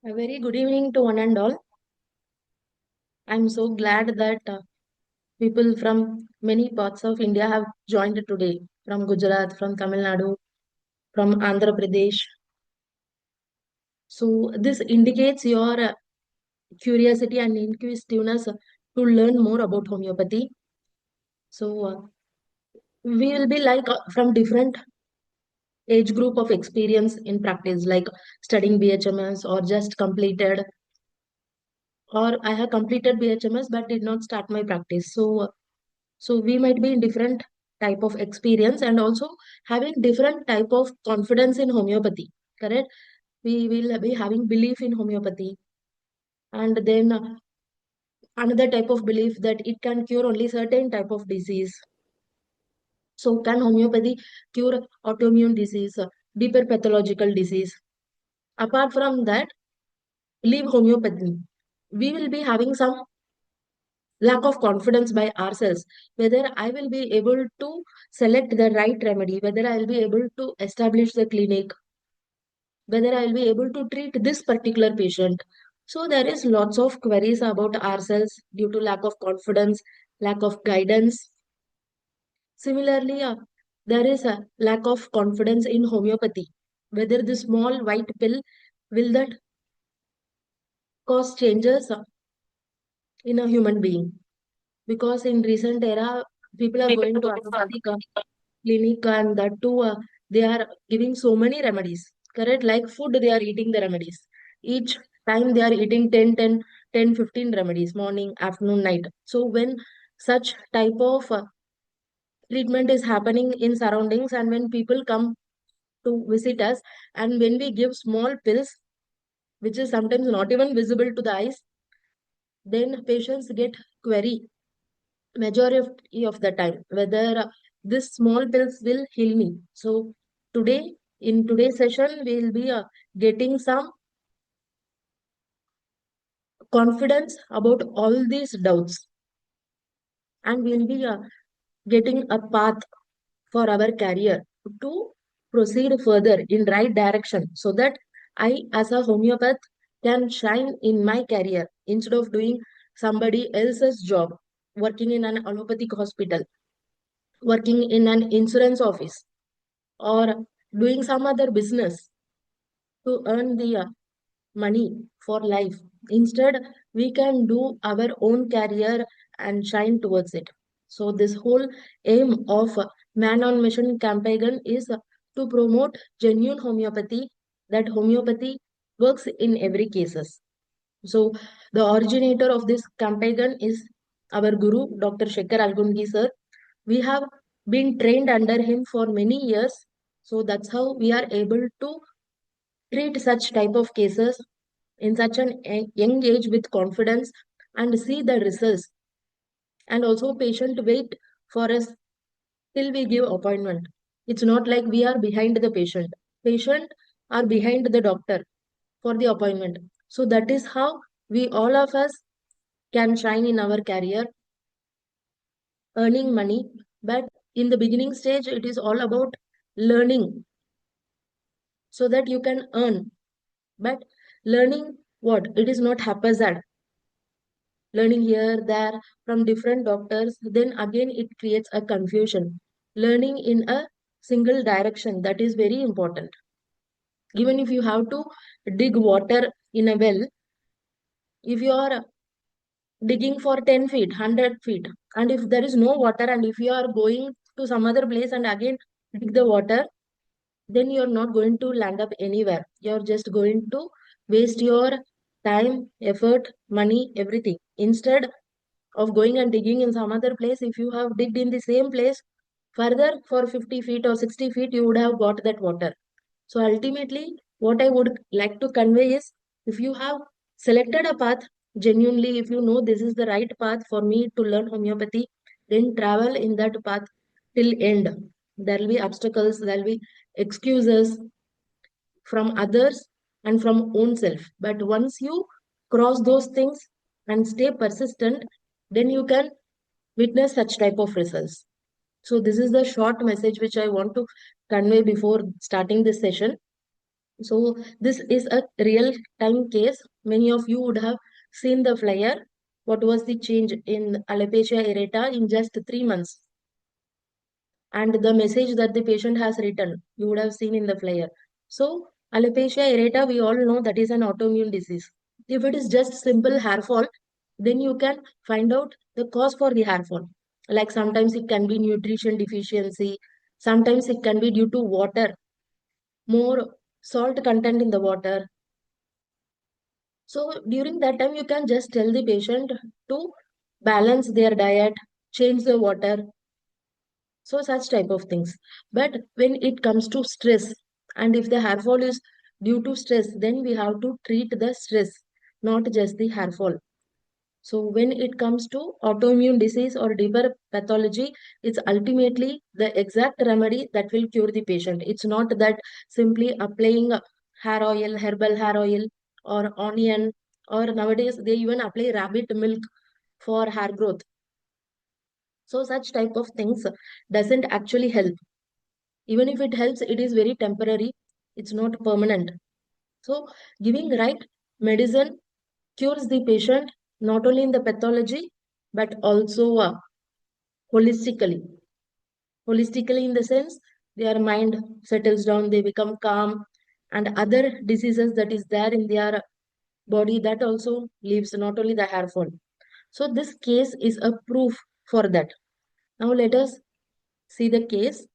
A very good evening to one and all. I'm so glad that people from many parts of India have joined today, from Gujarat, from Tamil Nadu, from Andhra Pradesh. So, this indicates your curiosity and inquisitiveness to learn more about homeopathy. So, we will be like from different age group of experience in practice, like studying BHMS or just completed, or I have completed BHMS but did not start my practice. So we might be in different type of experience and also having different type of confidence in homeopathy, correct? We will be having belief in homeopathy, and then another type of belief that it can cure only certain type of disease. So can homeopathy cure autoimmune disease, deeper pathological disease? Apart from that, leave homeopathy. We will be having some lack of confidence by ourselves, whether I will be able to select the right remedy, whether I will be able to establish the clinic, whether I will be able to treat this particular patient. So there is lots of queries about ourselves due to lack of confidence, lack of guidance. Similarly, there is a lack of confidence in homeopathy, whether the small white pill will that cause changes in a human being. Because in recent era, people are going to allopathic clinic, and that too, they are giving so many remedies, correct? Like food, they are eating the remedies. Each time they are eating 10, 15 remedies, morning, afternoon, night. So when such type of treatment is happening in surroundings, and when people come to visit us, and when we give small pills, which is sometimes not even visible to the eyes, then patients get query majority of the time whether this small pills will heal me. So today, in today's session, we will be getting some confidence about all these doubts, and we will be getting a path for our career to proceed further in right direction, so that I as a homeopath can shine in my career instead of doing somebody else's job, working in an allopathic hospital, working in an insurance office, or doing some other business to earn the money for life. Instead, we can do our own career and shine towards it. So, this whole aim of Man on Mission campaign is to promote genuine homeopathy, that homeopathy works in every cases. So, the originator of this campaign is our guru, Dr. Shekhar Algundgi sir. We have been trained under him for many years. So that's how we are able to treat such type of cases in such an young age with confidence and see the results. And also patient wait for us till we give appointment. It's not like we are behind the patient. Patient are behind the doctor for the appointment. So that is how we all of us can shine in our career, earning money. But in the beginning stage, it is all about learning so that you can earn. But learning what? It is not haphazard. Learning here, there, from different doctors, then again it creates a confusion. Learning in a single direction, that is very important. Even if you have to dig water in a well, if you are digging for 10 feet, 100 feet, and if there is no water, and if you are going to some other place and again dig the water, then you're not going to land up anywhere. You're just going to waste your time, effort, money, everything. Instead of going and digging in some other place, if you have digged in the same place further for 50 feet or 60 feet, you would have got that water. So ultimately, what I would like to convey is, if you have selected a path, genuinely, if you know this is the right path for me to learn homeopathy, then travel in that path till end. There will be obstacles, there will be excuses from others and from own self. But once you cross those things and stay persistent, then you can witness such type of results. So this is the short message which I want to convey before starting this session. So this is a real time case. Many of you would have seen the flyer. What was the change in alopecia areata in just 3 months? And the message that the patient has written, you would have seen in the flyer. So alopecia areata, we all know that is an autoimmune disease. If it is just simple hair fall, then you can find out the cause for the hair fall. Like sometimes it can be nutrition deficiency, sometimes it can be due to water, more salt content in the water. So during that time, you can just tell the patient to balance their diet, change the water, so such type of things. But when it comes to stress, and if the hair fall is due to stress, then we have to treat the stress, not just the hair fall. So when it comes to autoimmune disease or deeper pathology, it's ultimately the exact remedy that will cure the patient. It's not that simply applying hair oil, herbal hair oil, or onion, or nowadays they even apply rabbit milk for hair growth. So such type of things doesn't actually help. Even if it helps, it is very temporary. It's not permanent. So giving right medicine cures the patient not only in the pathology but also holistically. Holistically, in the sense, their mind settles down, they become calm, and other diseases that is there in their body that also leaves, not only the hair fall. So this case is a proof for that. Now let us see the case.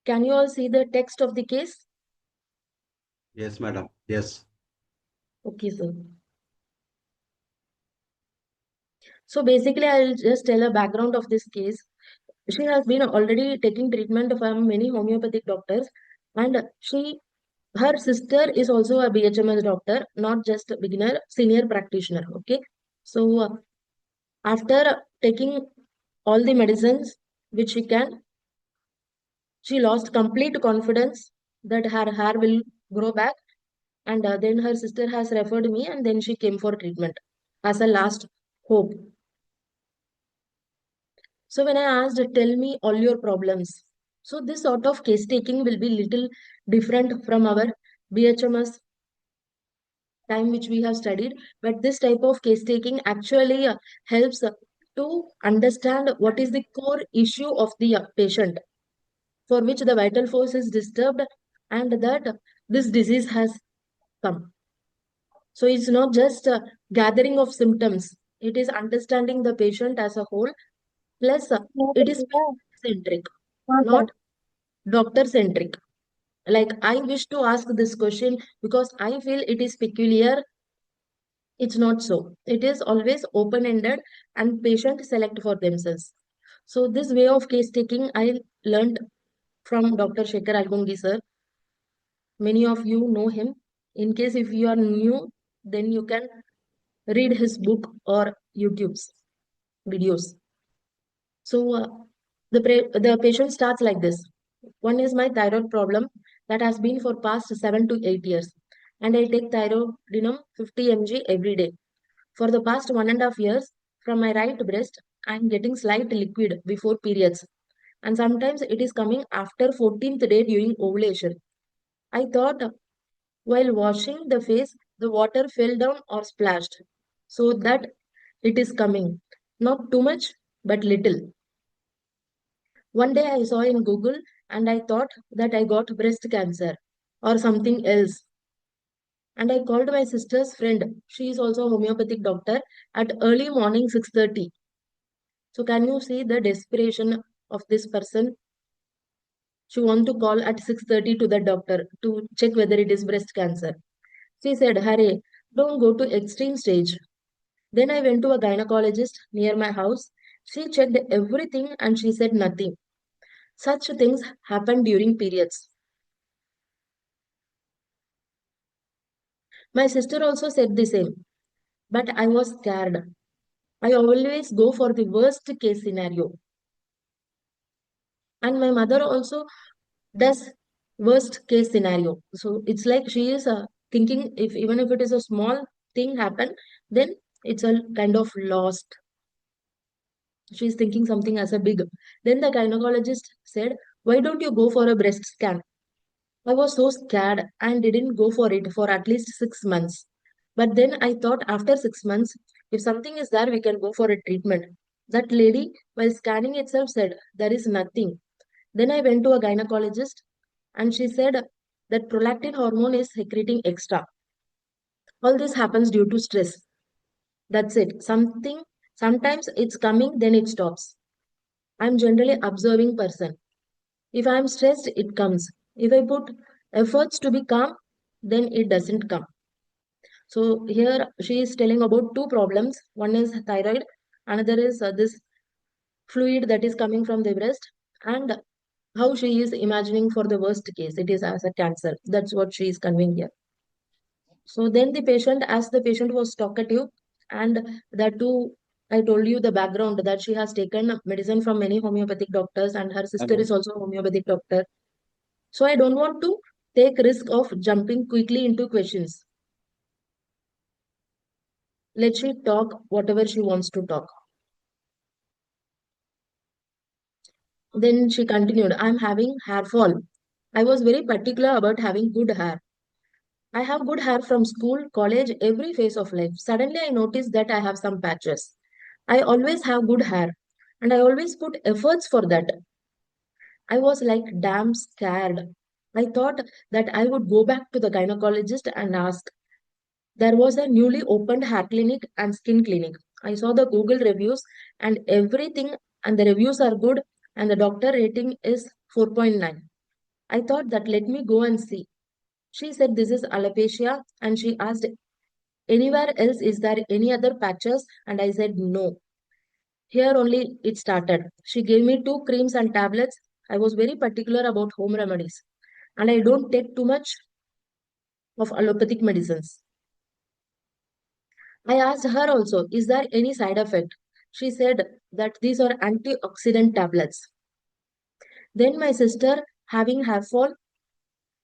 Can you all see the text of the case? Yes, madam. Yes. Okay, sir. So basically, I'll just tell a background of this case. She has been already taking treatment from many homeopathic doctors, and her sister is also a BHMS doctor, not just a beginner, senior practitioner. Okay, so after taking all the medicines which she can, she lost complete confidence that her hair will grow back, and then her sister has referred me, and then she came for treatment as a last hope. So when I asked, tell me all your problems. So this sort of case taking will be little different from our BHMS time which we have studied. But this type of case taking actually helps to understand what is the core issue of the patient for which the vital force is disturbed and that this disease has come. So it's not just a gathering of symptoms. It is understanding the patient as a whole. Plus, it is centric, not doctor centric. Like I wish to ask this question because I feel it is peculiar. It's not so. It is always open ended and patient select for themselves. So this way of case taking I learned from Dr. Shekhar Algundgi sir. Many of you know him. In case if you are new, then you can read his book or YouTube's videos. So the patient starts like this. One is my thyroid problem that has been for past 7 to 8 years, and I take thyroidinum 50 mg every day. For the past 1.5 years, from my right breast, I am getting slight liquid before periods, and sometimes it is coming after 14th day during ovulation. I thought while washing the face, the water fell down or splashed, so that it is coming. Not too much, but little. One day I saw in Google and I thought that I got breast cancer or something else. And I called my sister's friend. She is also a homeopathic doctor at early morning 6:30. So can you see the desperation of this person? She want to call at 6:30 to the doctor to check whether it is breast cancer. She said, "Hurry, don't go to extreme stage." Then I went to a gynecologist near my house. She checked everything and she said nothing. Such things happen during periods. My sister also said the same, but I was scared. I always go for the worst case scenario. And my mother also does worst case scenario. So it's like she is thinking if even if it is a small thing happen, then it's a kind of lost. She's thinking something as a big. Then the gynecologist said, "Why don't you go for a breast scan?" I was so scared and didn't go for it for at least 6 months. But then I thought after 6 months, if something is there, we can go for a treatment. That lady, while scanning itself, said, "There is nothing." Then I went to a gynecologist and she said that prolactin hormone is secreting extra. All this happens due to stress. That's it. Sometimes it's coming, then it stops. I'm generally observing person. If I'm stressed, it comes. If I put efforts to be calm, then it doesn't come. So here she is telling about two problems. One is thyroid, another is this fluid that is coming from the breast, and how she is imagining for the worst case. It is as a cancer. That's what she is conveying here. So then the patient, as the patient was talkative, and that too, I told you the background that she has taken medicine from many homeopathic doctors, and her sister Hello. is also a homeopathic doctor. So I don't want to take risk of jumping quickly into questions. Let she talk whatever she wants to talk. Then she continued, "I'm having hair fall. I was very particular about having good hair. I have good hair from school, college, every phase of life. Suddenly I noticed that I have some patches. I always have good hair and I always put efforts for that. I was like damn scared. I thought that I would go back to the gynecologist and ask. There was a newly opened hair clinic and skin clinic. I saw the Google reviews and everything, and the reviews are good, and the doctor rating is 4.9. I thought that let me go and see. She said this is alopecia, and she asked, "Anywhere else is there any other patches?" And I said no. Here only it started. She gave me two creams and tablets. I was very particular about home remedies, and I don't take too much of allopathic medicines. I asked her also, "Is there any side effect?" She said that these are antioxidant tablets. Then my sister having hair fall,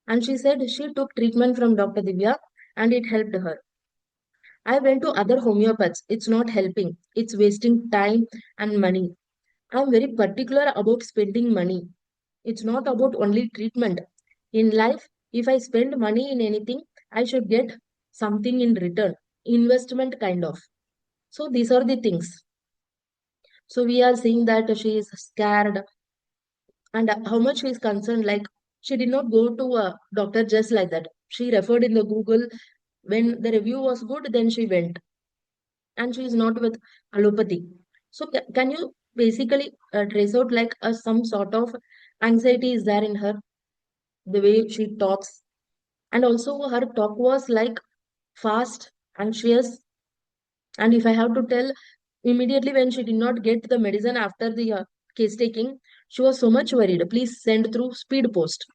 and she said she took treatment from Dr. Divya and it helped her. I went to other homeopaths. It's not helping. It's wasting time and money. I'm very particular about spending money. It's not about only treatment. In life, if I spend money in anything, I should get something in return. Investment kind of. So these are the things. So we are seeing that she is scared and how much she is concerned. Like she did not go to a doctor just like that. She referred in the Google. When the review was good, then she went. And she is not with allopathy. So can you basically trace out like some sort of anxiety is there in her, the way she talks. And also her talk was like fast, anxious. And if I have to tell, immediately when she did not get the medicine after the case taking, she was so much worried. Please send through speed post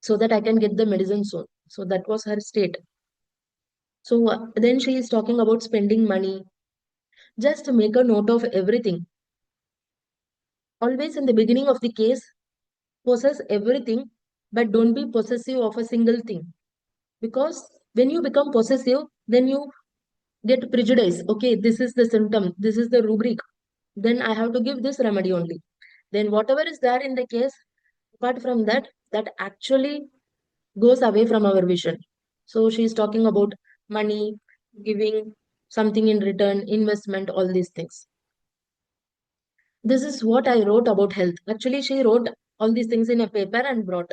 so that I can get the medicine soon. So that was her state. So then she is talking about spending money. Just make a note of everything. Always in the beginning of the case, possess everything, but don't be possessive of a single thing. Because when you become possessive, then you get prejudice. Okay, this is the symptom, this is the rubric. Then I have to give this remedy only. Then whatever is there in the case, apart from that, that actually goes away from our vision. So she is talking about money, giving something in return, investment, all these things. This is what I wrote about health. Actually, she wrote all these things in a paper and brought.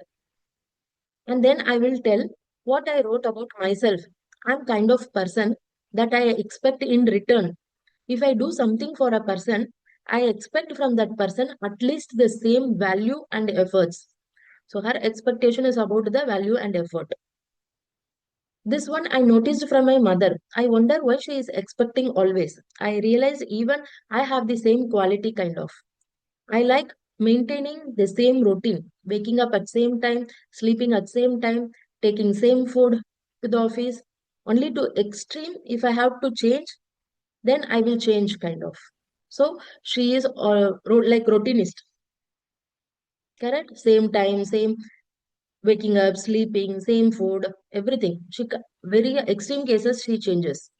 And then I will tell what I wrote about myself. I'm kind of person that I expect in return. If I do something for a person, I expect from that person at least the same value and efforts. So her expectation is about the value and effort. This one I noticed from my mother. I wonder why she is expecting always. I realize even I have the same quality kind of. I like maintaining the same routine, waking up at same time, sleeping at same time, taking same food to the office. Only to extreme, if I have to change, then I will change kind of. So she is like routinist, correct? Same time, same waking up, sleeping, same food, everything. Very extreme cases she changes.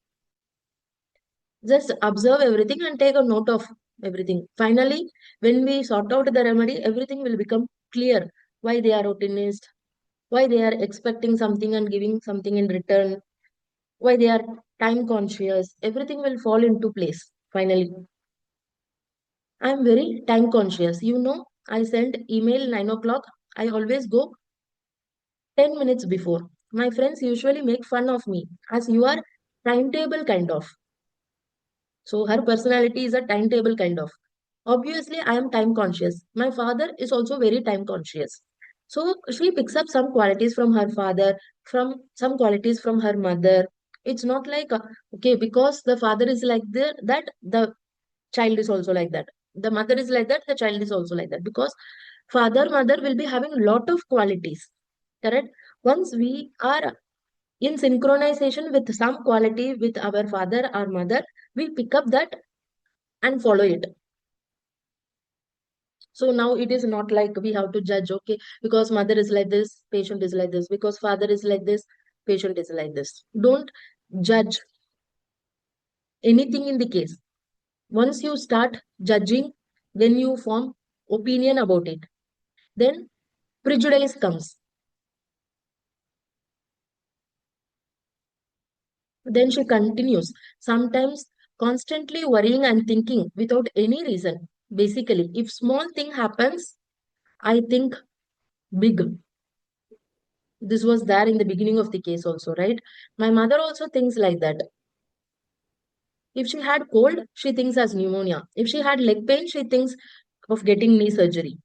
Just observe everything and take a note of everything. Finally, when we sort out the remedy, everything will become clear. Why they are routinist, why they are expecting something and giving something in return, why they are time conscious. Everything will fall into place finally. I am very time conscious. I send email 9 o'clock. I always go 10 minutes before. My friends usually make fun of me as you are timetable kind of. So her personality is a timetable kind of. Obviously, I am time conscious. My father is also very time conscious. So she picks up some qualities from her father, from some qualities from her mother. It's not like, okay, because the father is like that, the child is also like that. The mother is like that, the child is also like that. Because father, mother will be having lot of qualities. Correct? Once we are in synchronization with some quality with our father or mother, we pick up that and follow it. So now it is not like we have to judge, okay, because mother is like this, patient is like this, because father is like this, patient is like this. Don't judge anything in the case. Once you start judging, then you form opinion about it. Then prejudice comes. Then she continues, sometimes constantly worrying and thinking without any reason. Basically, if small thing happens, I think big. This was there in the beginning of the case also, right? My mother also thinks like that. If she had cold, she thinks as pneumonia. If she had leg pain, she thinks of getting knee surgery.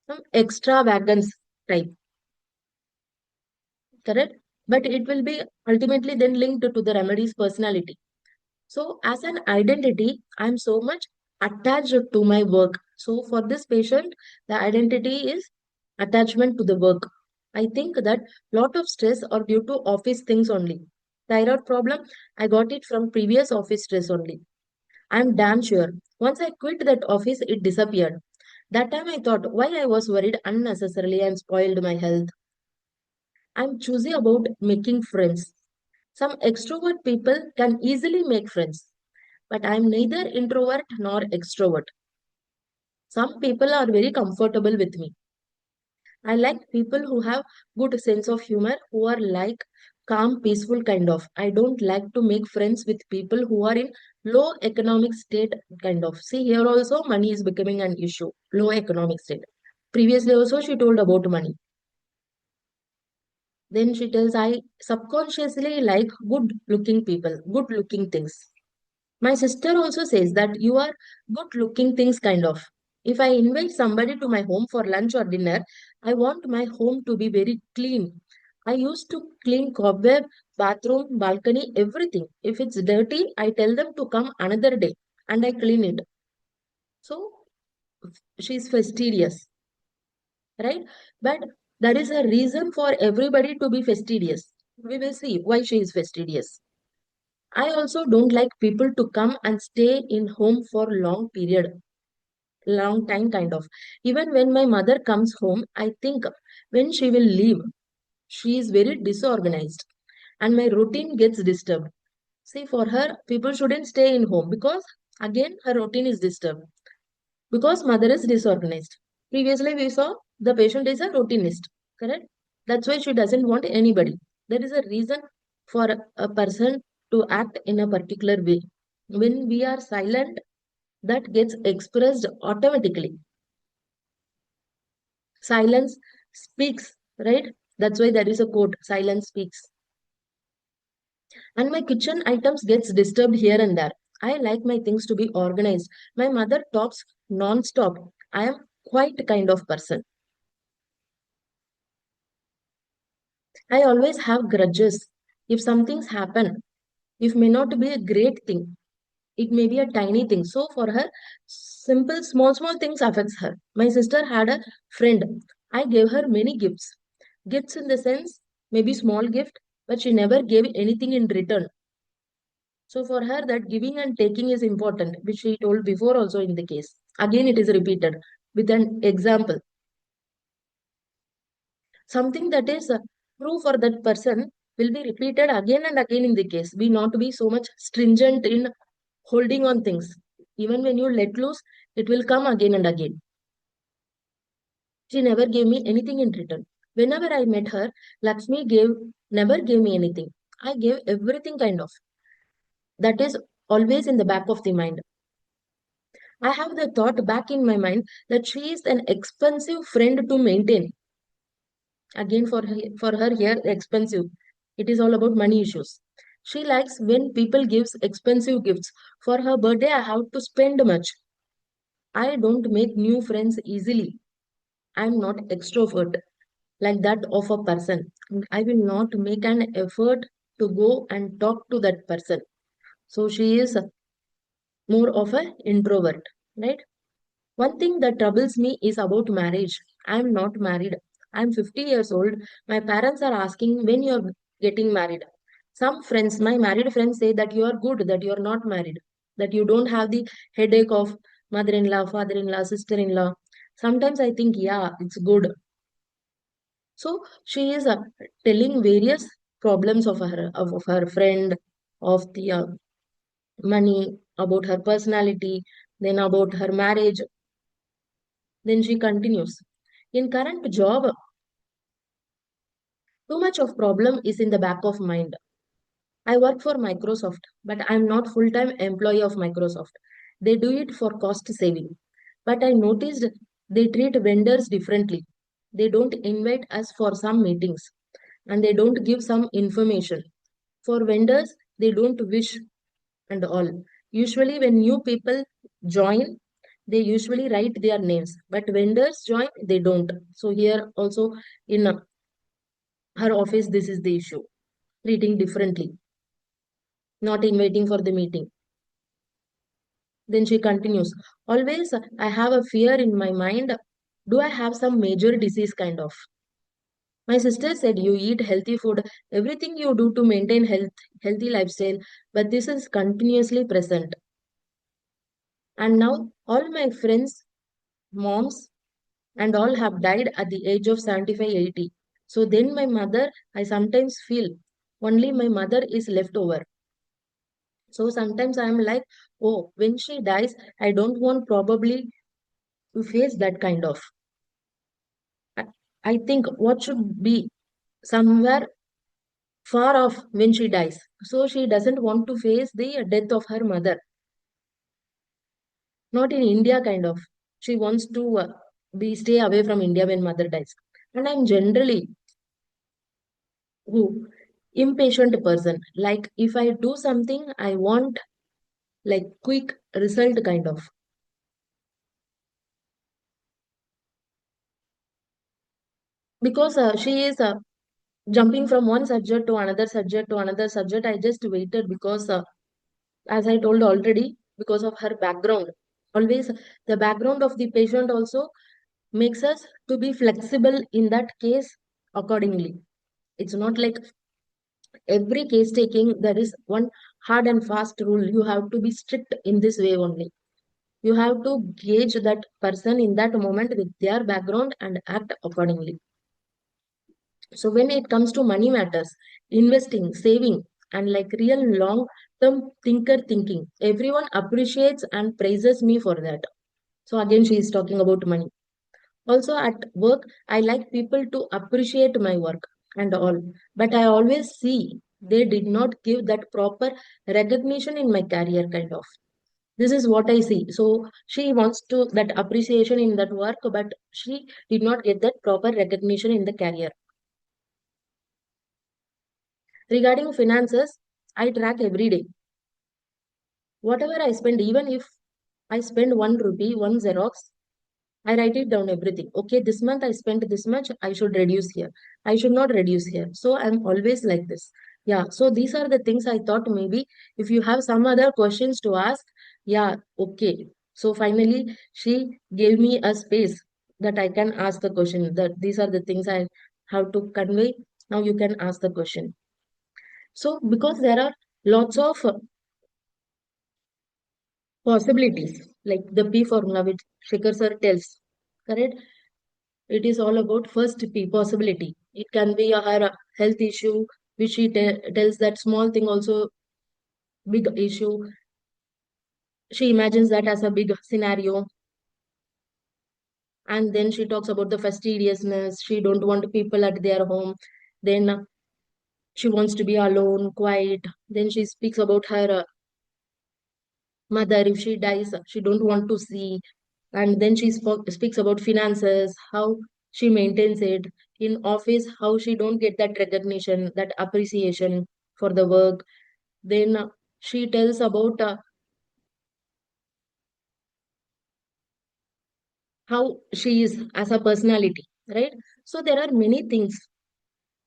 Some extravagance type, correct? But it will be ultimately then linked to the remedy's personality. So as an identity, I'm so much attached to my work. So for this patient, the identity is attachment to the work. I think that lot of stress are due to office things only. Thyroid problem, I got it from previous office stress only. I'm damn sure. Once I quit that office, it disappeared. That time I thought why I was worried unnecessarily and spoiled my health. I'm choosy about making friends. Some extrovert people can easily make friends, but I'm neither introvert nor extrovert. Some people are very comfortable with me. I like people who have good sense of humor, who are like calm, peaceful kind of. I don't like to make friends with people who are in low economic state kind of. See, here also money is becoming an issue. Low economic state. Previously also she told about money. Then she tells I subconsciously like good looking people, good looking things. My sister also says that you are good looking things kind of. If I invite somebody to my home for lunch or dinner, I want my home to be very clean. I used to clean cobweb, bathroom, balcony, everything. If it's dirty, I tell them to come another day and I clean it. So she's fastidious, right? But there is a reason for everybody to be fastidious. We will see why she is fastidious. I also don't like people to come and stay in home for long period, long time kind of. Even when my mother comes home, I think when she will leave, she is very disorganized and my routine gets disturbed. See, for her, people shouldn't stay in home because again her routine is disturbed because mother is disorganized. Previously, we saw the patient is a routinist, correct? That's why she doesn't want anybody. There is a reason for a person to act in a particular way. When we are silent, that gets expressed automatically. Silence speaks, right? That's why there is a quote, silence speaks. And my kitchen items gets disturbed here and there. I like my things to be organized. My mother talks non-stop. I am quite kind of person. I always have grudges. If something's happen, it may not be a great thing. It may be a tiny thing. So for her, simple, small things affects her. My sister had a friend. I gave her many gifts. Gifts in the sense, maybe small gift, but she never gave anything in return. So for her, that giving and taking is important, which she told before also in the case. Again, it is repeated with an example. Something that is true for that person. will be repeated again and again in the case. Be not be so much stringent in holding on things. Even when you let loose, it will come again and again. She never gave me anything in return. Whenever I met her, Lakshmi never gave me anything. I gave everything kind of. That is always in the back of the mind. I have the thought back in my mind that she is an expensive friend to maintain. Again, for her here, expensive. It is all about money issues. She likes when people gives expensive gifts. For her birthday, I have to spend much. I don't make new friends easily. I'm not extrovert like that of a person. I will not make an effort to go and talk to that person. So she is more of an introvert, right? One thing that troubles me is about marriage. I'm not married. I'm 50 years old. My parents are asking when you're getting married. Some friends, my married friends say that you are good, that you are not married, that you don't have the headache of mother-in-law, father-in-law, sister-in-law. Sometimes I think, yeah, it's good. So she is telling various problems of her friend, of the money, about her personality, then about her marriage. Then she continues. In current job, too much of problem is in the back of mind. I work for Microsoft, but I'm not full-time employee of Microsoft. They do it for cost saving. But I noticed they treat vendors differently. They don't invite us for some meetings and they don't give some information. For vendors, they don't wish and all. Usually, when new people join, they usually write their names, but vendors join, they don't. So, here also in her office, this is the issue, treating differently, not inviting for the meeting. Then she continues, always I have a fear in my mind. Do I have some major disease kind of? My sister said you eat healthy food, everything you do to maintain healthy lifestyle, but this is continuously present. And now all my friends, moms, and all have died at the age of 75, 80. So then my mother, I sometimes feel only my mother is left over. So sometimes I'm like, oh, when she dies, I don't want probably to face that kind of. I, I think what should be somewhere far off when she dies. So she doesn't want to face the death of her mother. Not in India, kind of. She wants to be stay away from India when mother dies. And I'm generally who impatient person. Like if I do something, I want like quick result kind of. Because she is jumping from one subject to another subject to another subject. I just waited because as I told already, because of her background. Always the background of the patient also makes us to be flexible in that case accordingly. It's not like every case taking there is one hard and fast rule. You have to be strict in this way only. You have to gauge that person in that moment with their background and act accordingly. So when it comes to money matters, investing, saving, and like real long-term thinker thinking, everyone appreciates and praises me for that. So again, she is talking about money. Also at work, I like people to appreciate my work and all. But I always see they did not give that proper recognition in my career kind of. This is what I see. So she wants to that appreciation in that work, but she did not get that proper recognition in the career. Regarding finances, I track every day. Whatever I spend, even if I spend 1 rupee, one Xerox, I write it down everything. Okay, this month I spent this much, I should reduce here. I should not reduce here. So I'm always like this. Yeah, so these are the things I thought maybe if you have some other questions to ask, yeah, okay. So finally, she gave me a space that I can ask the question. That these are the things I have to convey. Now you can ask the question. So because there are lots of possibilities, like the P formula which Shekhar sir tells, correct? It is all about first P possibility. It can be a health issue, which she tells that small thing also big issue. She imagines that as a big scenario. And then she talks about the fastidiousness. She don't want people at their home. Then she wants to be alone, quiet. Then she speaks about her mother. If she dies, she don't want to see. And then she speaks about finances, how she maintains it in office, how she don't get that recognition, that appreciation for the work. Then she tells about how she is as a personality, right? So there are many things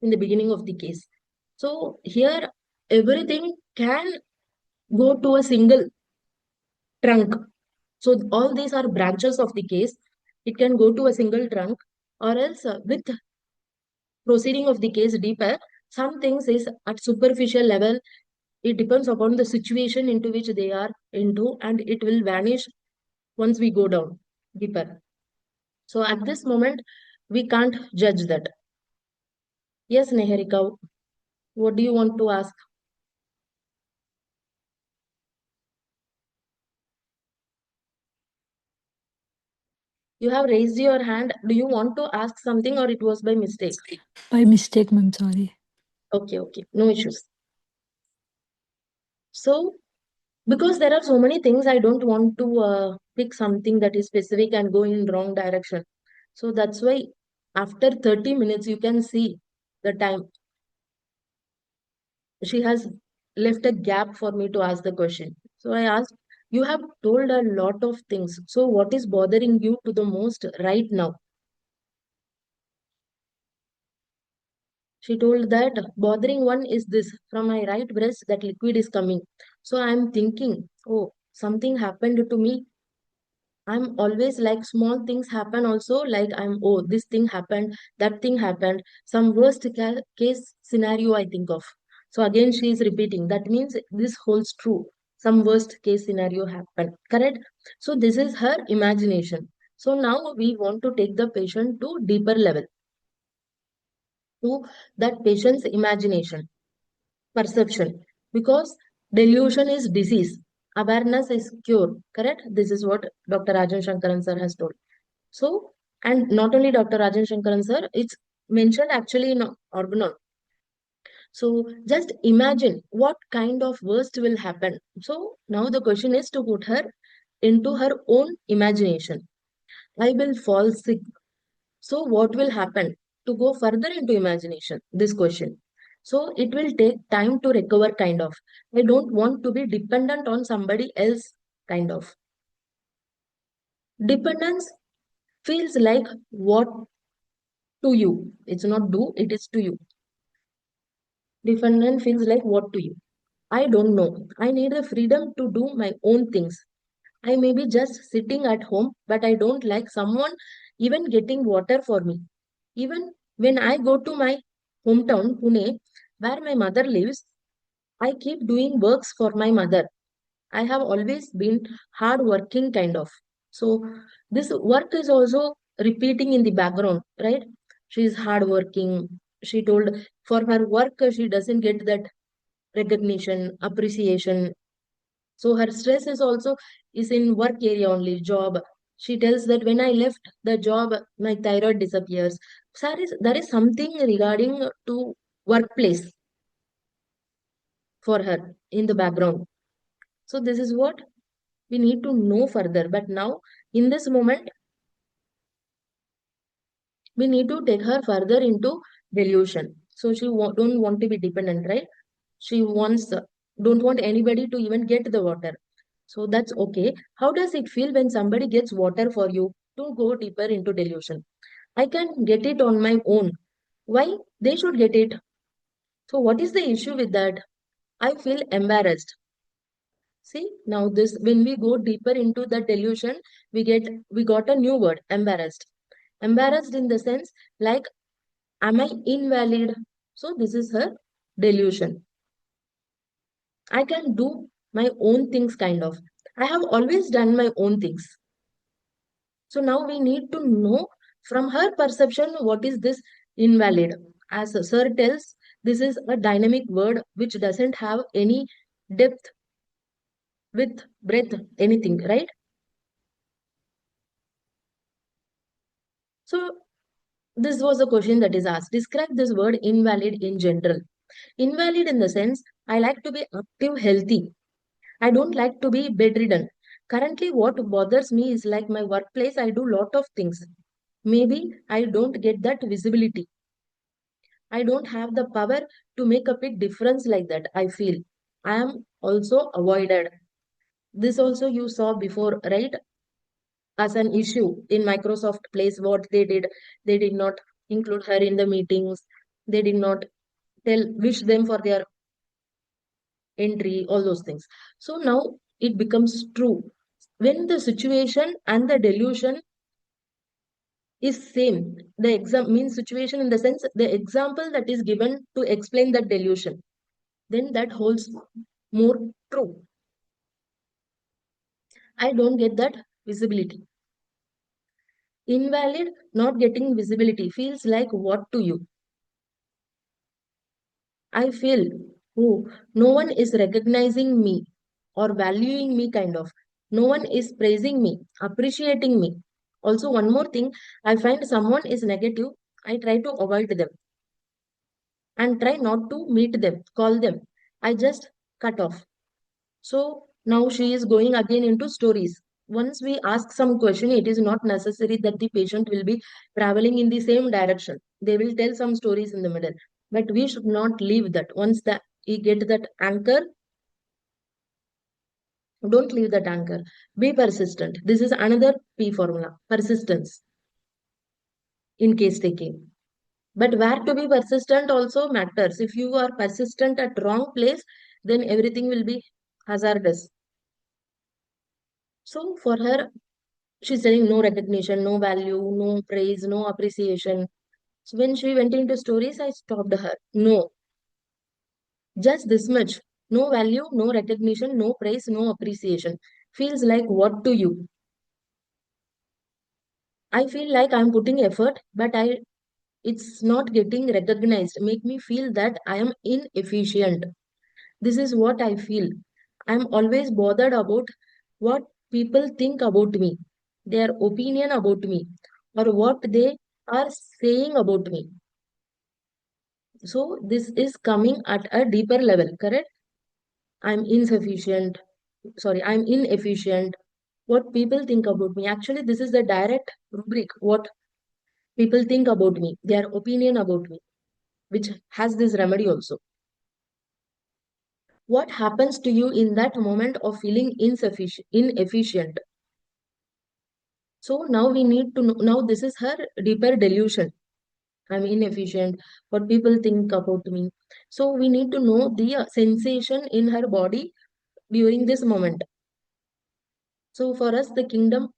in the beginning of the case. So here everything can go to a single trunk. So all these are branches of the case. It can go to a single trunk, or else with proceeding of the case deeper, some things is at superficial level. It depends upon the situation into which they are into, and it will vanish once we go down deeper. So at this moment, we can't judge that. Yes, Neharika, what do you want to ask? You have raised your hand. Do you want to ask something, or it was by mistake? By mistake, ma'am. Sorry. Okay, okay, no issues. So, because there are so many things, I don't want to pick something that is specific and go in wrong direction. So that's why after 30 minutes, you can see the time. She has left a gap for me to ask the question. So I asked, you have told a lot of things. So what is bothering you to the most right now? She told that bothering one is this, from my right breast that liquid is coming. So I'm thinking, oh, something happened to me. I'm always like small things happen also, like I'm, oh, this thing happened, that thing happened, some worst case scenario I think of. So again, she is repeating. That means this holds true. Some worst case scenario happened, correct? So this is her imagination. So now we want to take the patient to deeper level, to that patient's imagination, perception, because delusion is disease, awareness is cure, correct? This is what Dr. Rajan Shankaran sir has told. So, and not only Dr. Rajan Shankaran sir, it's mentioned actually in Organon. So just imagine what kind of worst will happen. So now the question is to put her into her own imagination. I will fall sick. So what will happen? To go further into imagination, this question. So it will take time to recover, kind of. I don't want to be dependent on somebody else, kind of. Dependence feels like what to you. It's not do, it is to you. Dependent feels like what to you. I don't know. I need the freedom to do my own things. I may be just sitting at home, but I don't like someone even getting water for me. Even when I go to my hometown, Pune, where my mother lives, I keep doing works for my mother. I have always been hard working, kind of. So this work is also repeating in the background, right? She is hard working. She told for her work she doesn't get that recognition, appreciation. So her stress is also is in work area only, job. She tells that when I left the job, my thyroid disappears. So there is something regarding to workplace for her in the background. So this is what we need to know further. But now, in this moment, we need to take her further into delusion. So she don't want to be dependent, right? She wants don't want anybody to even get the water. So that's okay. How does it feel when somebody gets water for you? To go deeper into delusion, I can get it on my own. Why they should get it? So what is the issue with that? I feel embarrassed. See, now this when we go deeper into the delusion, we got a new word, embarrassed. Embarrassed in the sense like, am I invalid? So this is her delusion. I can do my own things, kind of. I have always done my own things. So now we need to know from her perception what is this invalid. As Sir tells, This is a dynamic word which doesn't have any depth, width, breadth, anything, right? So this was a question that is asked. Describe this word invalid in general. Invalid in the sense, I like to be active, healthy. I don't like to be bedridden. Currently, what bothers me is like my workplace, I do lot of things. Maybe I don't get that visibility. I don't have the power to make a big difference like that. I feel I am also avoided. This also you saw before, right? As an issue in Microsoft Place, what they did not include her in the meetings. They did not wish them for their entry, all those things. So now it becomes true. When the situation and the delusion is same, the exam means situation in the sense the example that is given to explain that delusion, then that holds more true. I don't get that visibility. Invalid, not getting visibility feels like what to you? I feel, oh, no one is recognizing me or valuing me, kind of. No one is praising me, appreciating me. Also, one more thing, I find someone is negative, I try to avoid them and try not to meet them, call them. I just cut off. So now she is going again into stories. Once we ask some question, it is not necessary that the patient will be traveling in the same direction. They will tell some stories in the middle. But we should not leave that. Once that we get that anchor, don't leave that anchor. Be persistent. This is another P formula. Persistence in case taking. But where to be persistent also matters. If you are persistent at wrong place, then everything will be hazardous. So for her, she's saying no recognition, no value, no praise, no appreciation. So when she went into stories, I stopped her. No, just this much. No value, no recognition, no praise, no appreciation. Feels like what to you? I feel like I'm putting effort, but it's not getting recognized. Make me feel that I am inefficient. This is what I feel. I'm always bothered about what people think about me, their opinion about me, or what they are saying about me. So this is coming at a deeper level, correct? I'm insufficient. Sorry, I'm inefficient. What people think about me. Actually, this is the direct rubric. What people think about me, their opinion about me, which has this remedy also. What happens to you in that moment of feeling insufficient, inefficient? So now we need to know, now this is her deeper delusion. I'm inefficient, what people think about me. So we need to know the sensation in her body during this moment. So for us, the kingdom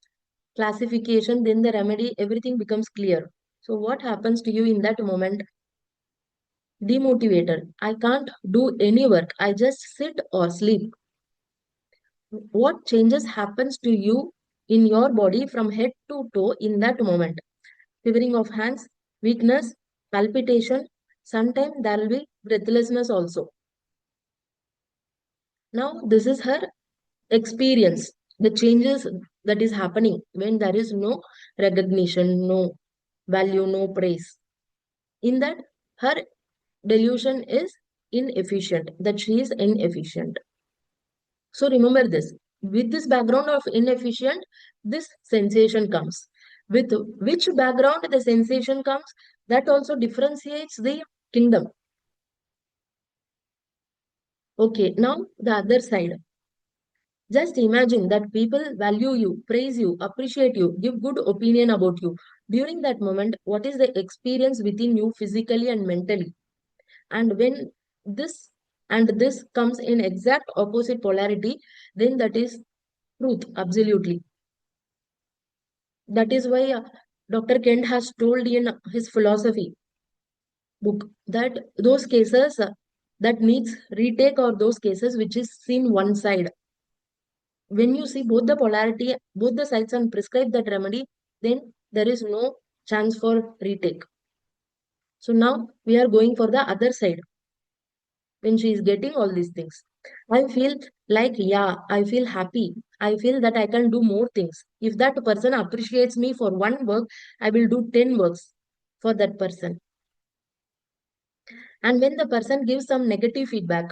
classification, then the remedy, everything becomes clear. So what happens to you in that moment? Demotivated. I can't do any work. I just sit or sleep. What changes happens to you in your body from head to toe in that moment? Quivering of hands, weakness, palpitation. Sometimes there will be breathlessness also. Now, this is her experience, the changes that is happening when there is no recognition, no value, no praise. In that, her delusion is inefficient, that she is inefficient. So remember this. With this background of inefficient, this sensation comes. With which background the sensation comes, that also differentiates the kingdom. Okay, now the other side. Just imagine that people value you, praise you, appreciate you, give good opinion about you. During that moment, what is the experience within you physically and mentally? And when this and this comes in exact opposite polarity, then that is truth, absolutely. That is why Dr. Kent has told in his philosophy book that those cases that needs retake or those cases which is seen one side. When you see both the polarity, both the sides and prescribe that remedy, then there is no chance for retake. So now we are going for the other side. when she is getting all these things. I feel like, yeah, I feel happy. I feel that I can do more things. If that person appreciates me for one work, I will do 10 works for that person. And when the person gives some negative feedback,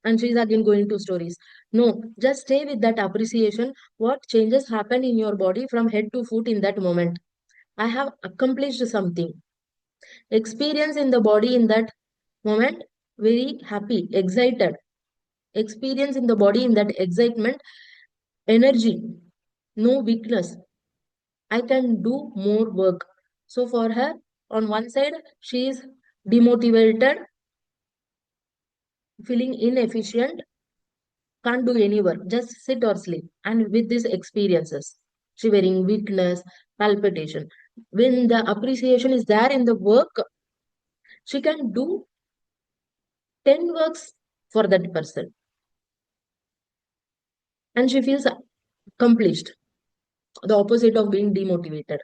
and she's again going to stories. No, just stay with that appreciation. What changes happen in your body from head to foot in that moment? I have accomplished something. Experience in the body in that moment, very happy, excited. Experience in the body in that excitement, energy, no weakness. I can do more work. So for her, on one side, she is demotivated, feeling inefficient, can't do any work, just sit or sleep. And with these experiences, shivering, weakness, palpitation, when the appreciation is there in the work, she can do 10 works for that person. And she feels accomplished, the opposite of being demotivated.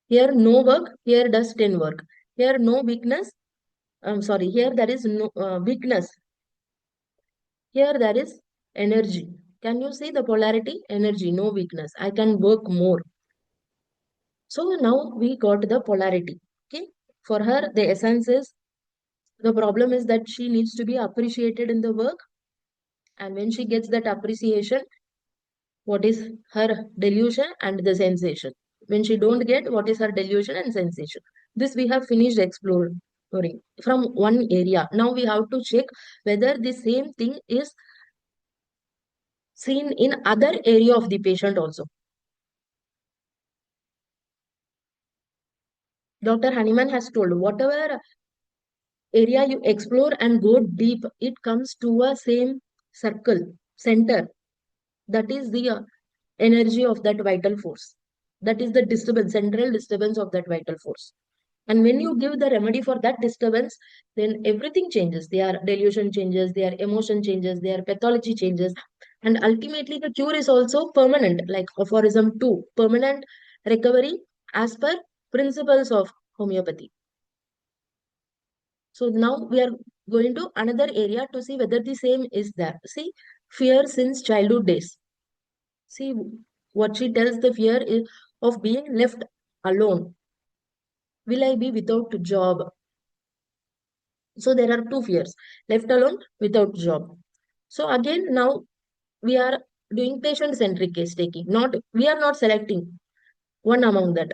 Here, no work, here does 10 work. Here, no weakness. I'm sorry, here there is no weakness. Here there is energy. Can you see the polarity? Energy, no weakness. I can work more. So now we got the polarity. Okay. For her, the essence is the problem is that she needs to be appreciated in the work. And when she gets that appreciation, what is her delusion and the sensation? When she don't get, what is her delusion and sensation? This we have finished exploring from one area. Now we have to check whether the same thing is seen in other area of the patient also. Dr. Honeyman has told whatever area you explore and go deep, it comes to a same circle, center. That is the energy of that vital force. That is the disturbance, central disturbance of that vital force. And when you give the remedy for that disturbance, then everything changes. Their delusion changes, their emotion changes, their pathology changes. And ultimately, the cure is also permanent, like aphorism 2, permanent recovery as per principles of homeopathy. So now we are going to another area to see whether the same is there. See, fear since childhood days. See what she tells, the fear is of being left alone. Will I be without job? So there are two fears, left alone, without job. So again, now we are doing patient-centric case taking. Not we are not selecting one among that.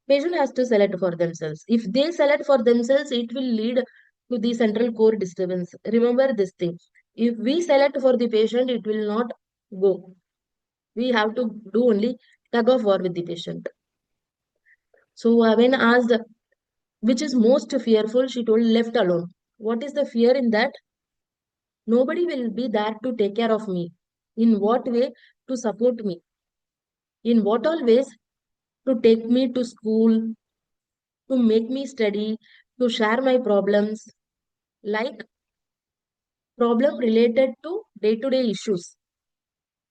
Patient has to select for themselves. If they select for themselves, it will lead to the central core disturbance. Remember this thing. If we select for the patient, it will not go. We have to do only tug of war with the patient. So when asked which is most fearful, she told left alone. What is the fear in that? Nobody will be there to take care of me. In what way? To support me. In what all ways? To take me to school, to make me study, to share my problems, like problem related to day-to-day issues.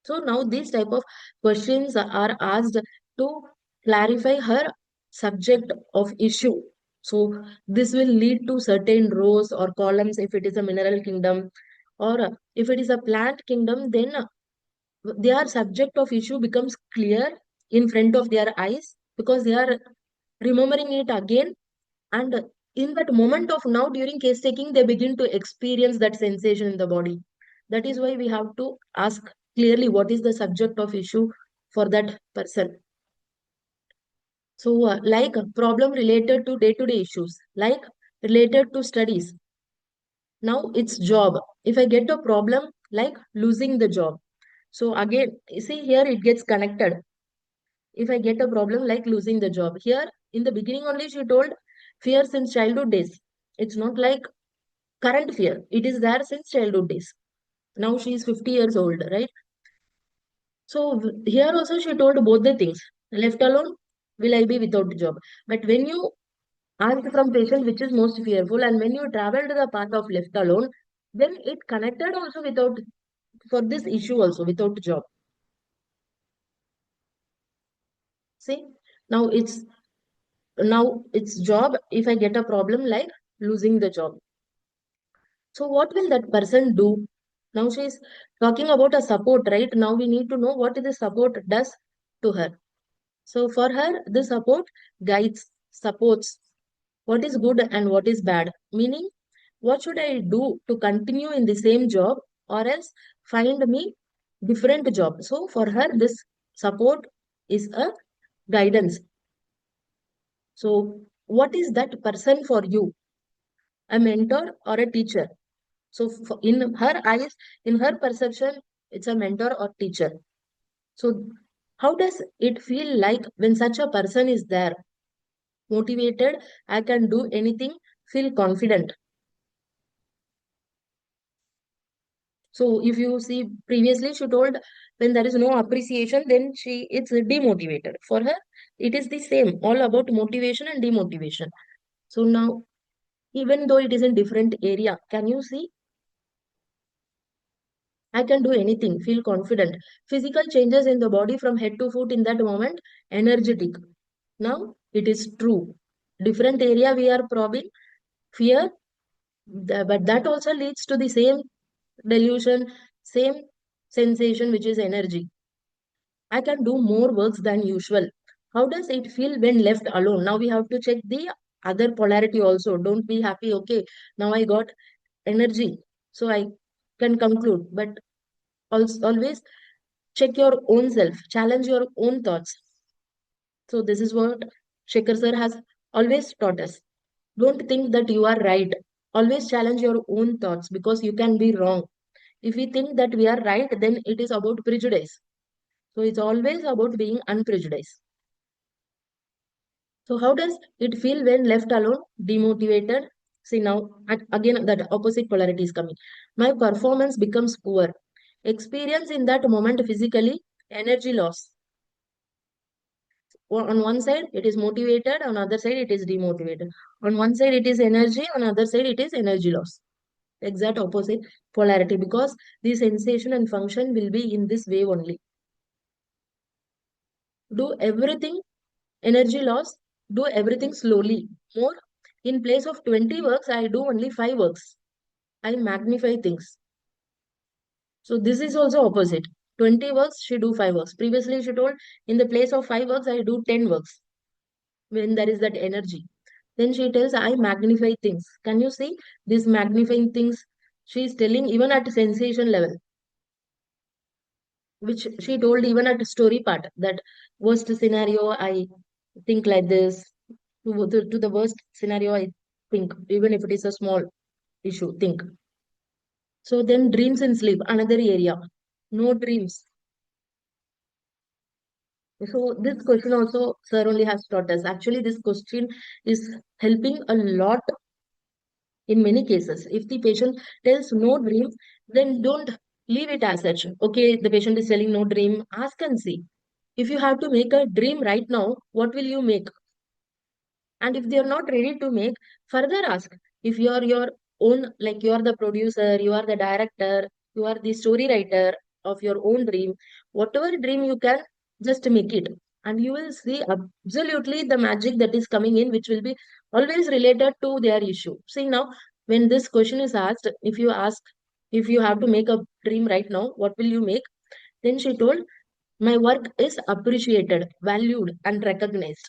So now these type of questions are asked to clarify her subject of issue. So this will lead to certain rows or columns if it is a mineral kingdom, or if it is a plant kingdom, then their subject of issue becomes clear in front of their eyes because they are remembering it again. And in that moment of now, during case taking, they begin to experience that sensation in the body. That is why we have to ask clearly what is the subject of issue for that person. So, like a problem related to day-to-day issues, like related to studies. Now it's job. If I get a problem like losing the job. So again, you see here it gets connected. If I get a problem like losing the job. Here in the beginning only she told fear since childhood days. It's not like current fear. It is there since childhood days. Now she is 50 years old, right? So here also she told both the things. Left alone, will I be without job? But when you asked from patient which is most fearful, and when you traveled the path of left alone, then it connected also without for this issue also without job. See, now it's job if I get a problem like losing the job. So what will that person do? Now she is talking about a support, right? Now we need to know what the support does to her. So for her, the support guides, supports what is good and what is bad. Meaning, what should I do to continue in the same job or else find me different job. So for her, this support is a guidance. So what is that person for you? A mentor or a teacher? So in her eyes, in her perception, it's a mentor or teacher. So how does it feel like when such a person is there? Motivated, I can do anything, feel confident. So if you see previously, she told when there is no appreciation, then she it's demotivated. For her, it is the same, all about motivation and demotivation. So now, even though it is in different area, can you see? I can do anything, feel confident. Physical changes in the body from head to foot in that moment, energetic. Now it is true. Different area we are probing, fear, but that also leads to the same delusion, same sensation, which is energy. I can do more works than usual. How does it feel when left alone? Now we have to check the other polarity also. Don't be happy, okay, now I got energy, so I can conclude. But also, always check your own self, challenge your own thoughts. So this is what Shekhar sir has always taught us. Don't think that you are right. Always challenge your own thoughts because you can be wrong. If we think that we are right, then it is about prejudice. So it's always about being unprejudiced. So how does it feel when left alone, demotivated? See now, again that opposite polarity is coming. My performance becomes poor. Experience in that moment physically, energy loss. On one side it is motivated, on other side it is demotivated. On one side it is energy, on other side it is energy loss. Exact opposite polarity because the sensation and function will be in this way only. Do everything, energy loss, do everything slowly. More, in place of 20 works, I do only 5 works. I magnify things. So this is also opposite. 20 works, she do 5 works. Previously, she told, in the place of 5 works, I do 10 works. When there is that energy. Then she tells, I magnify things. Can you see this magnifying things? She is telling even at sensation level, which she told even at story part, that worst scenario, I think like this. To the worst scenario, I think, even if it is a small issue, think. So then dreams and sleep, another area. No dreams. So this question also, sir only has taught us. Actually, this question is helping a lot in many cases. If the patient tells no dream, then don't leave it as such. Okay, the patient is telling no dream, ask and see. If you have to make a dream right now, what will you make? And if they are not ready to make, further ask. If you are your own, like you are the producer, you are the director, you are the story writer of your own dream, whatever dream you can, just make it. And you will see absolutely the magic that is coming in, which will be always related to their issue. See now, when this question is asked, if you ask, if you have to make a dream right now, what will you make? Then she told, my work is appreciated, valued, and recognized.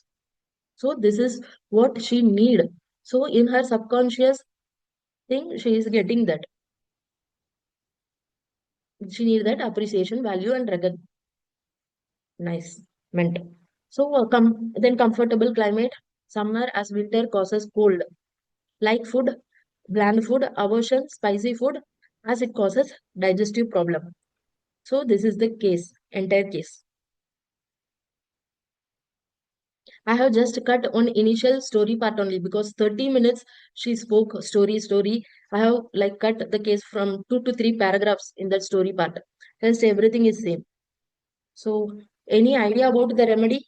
So this is what she need. So in her subconscious thing, she is getting that. She need that appreciation, value, and recognizement. So then comfortable climate, summer as winter causes cold. Like food, bland food, aversion, spicy food, as it causes digestive problem. So this is the case, entire case. I have just cut on initial story part only because 30 minutes she spoke story. I have like cut the case from 2 to 3 paragraphs in that story part. Rest everything is same. So any idea about the remedy?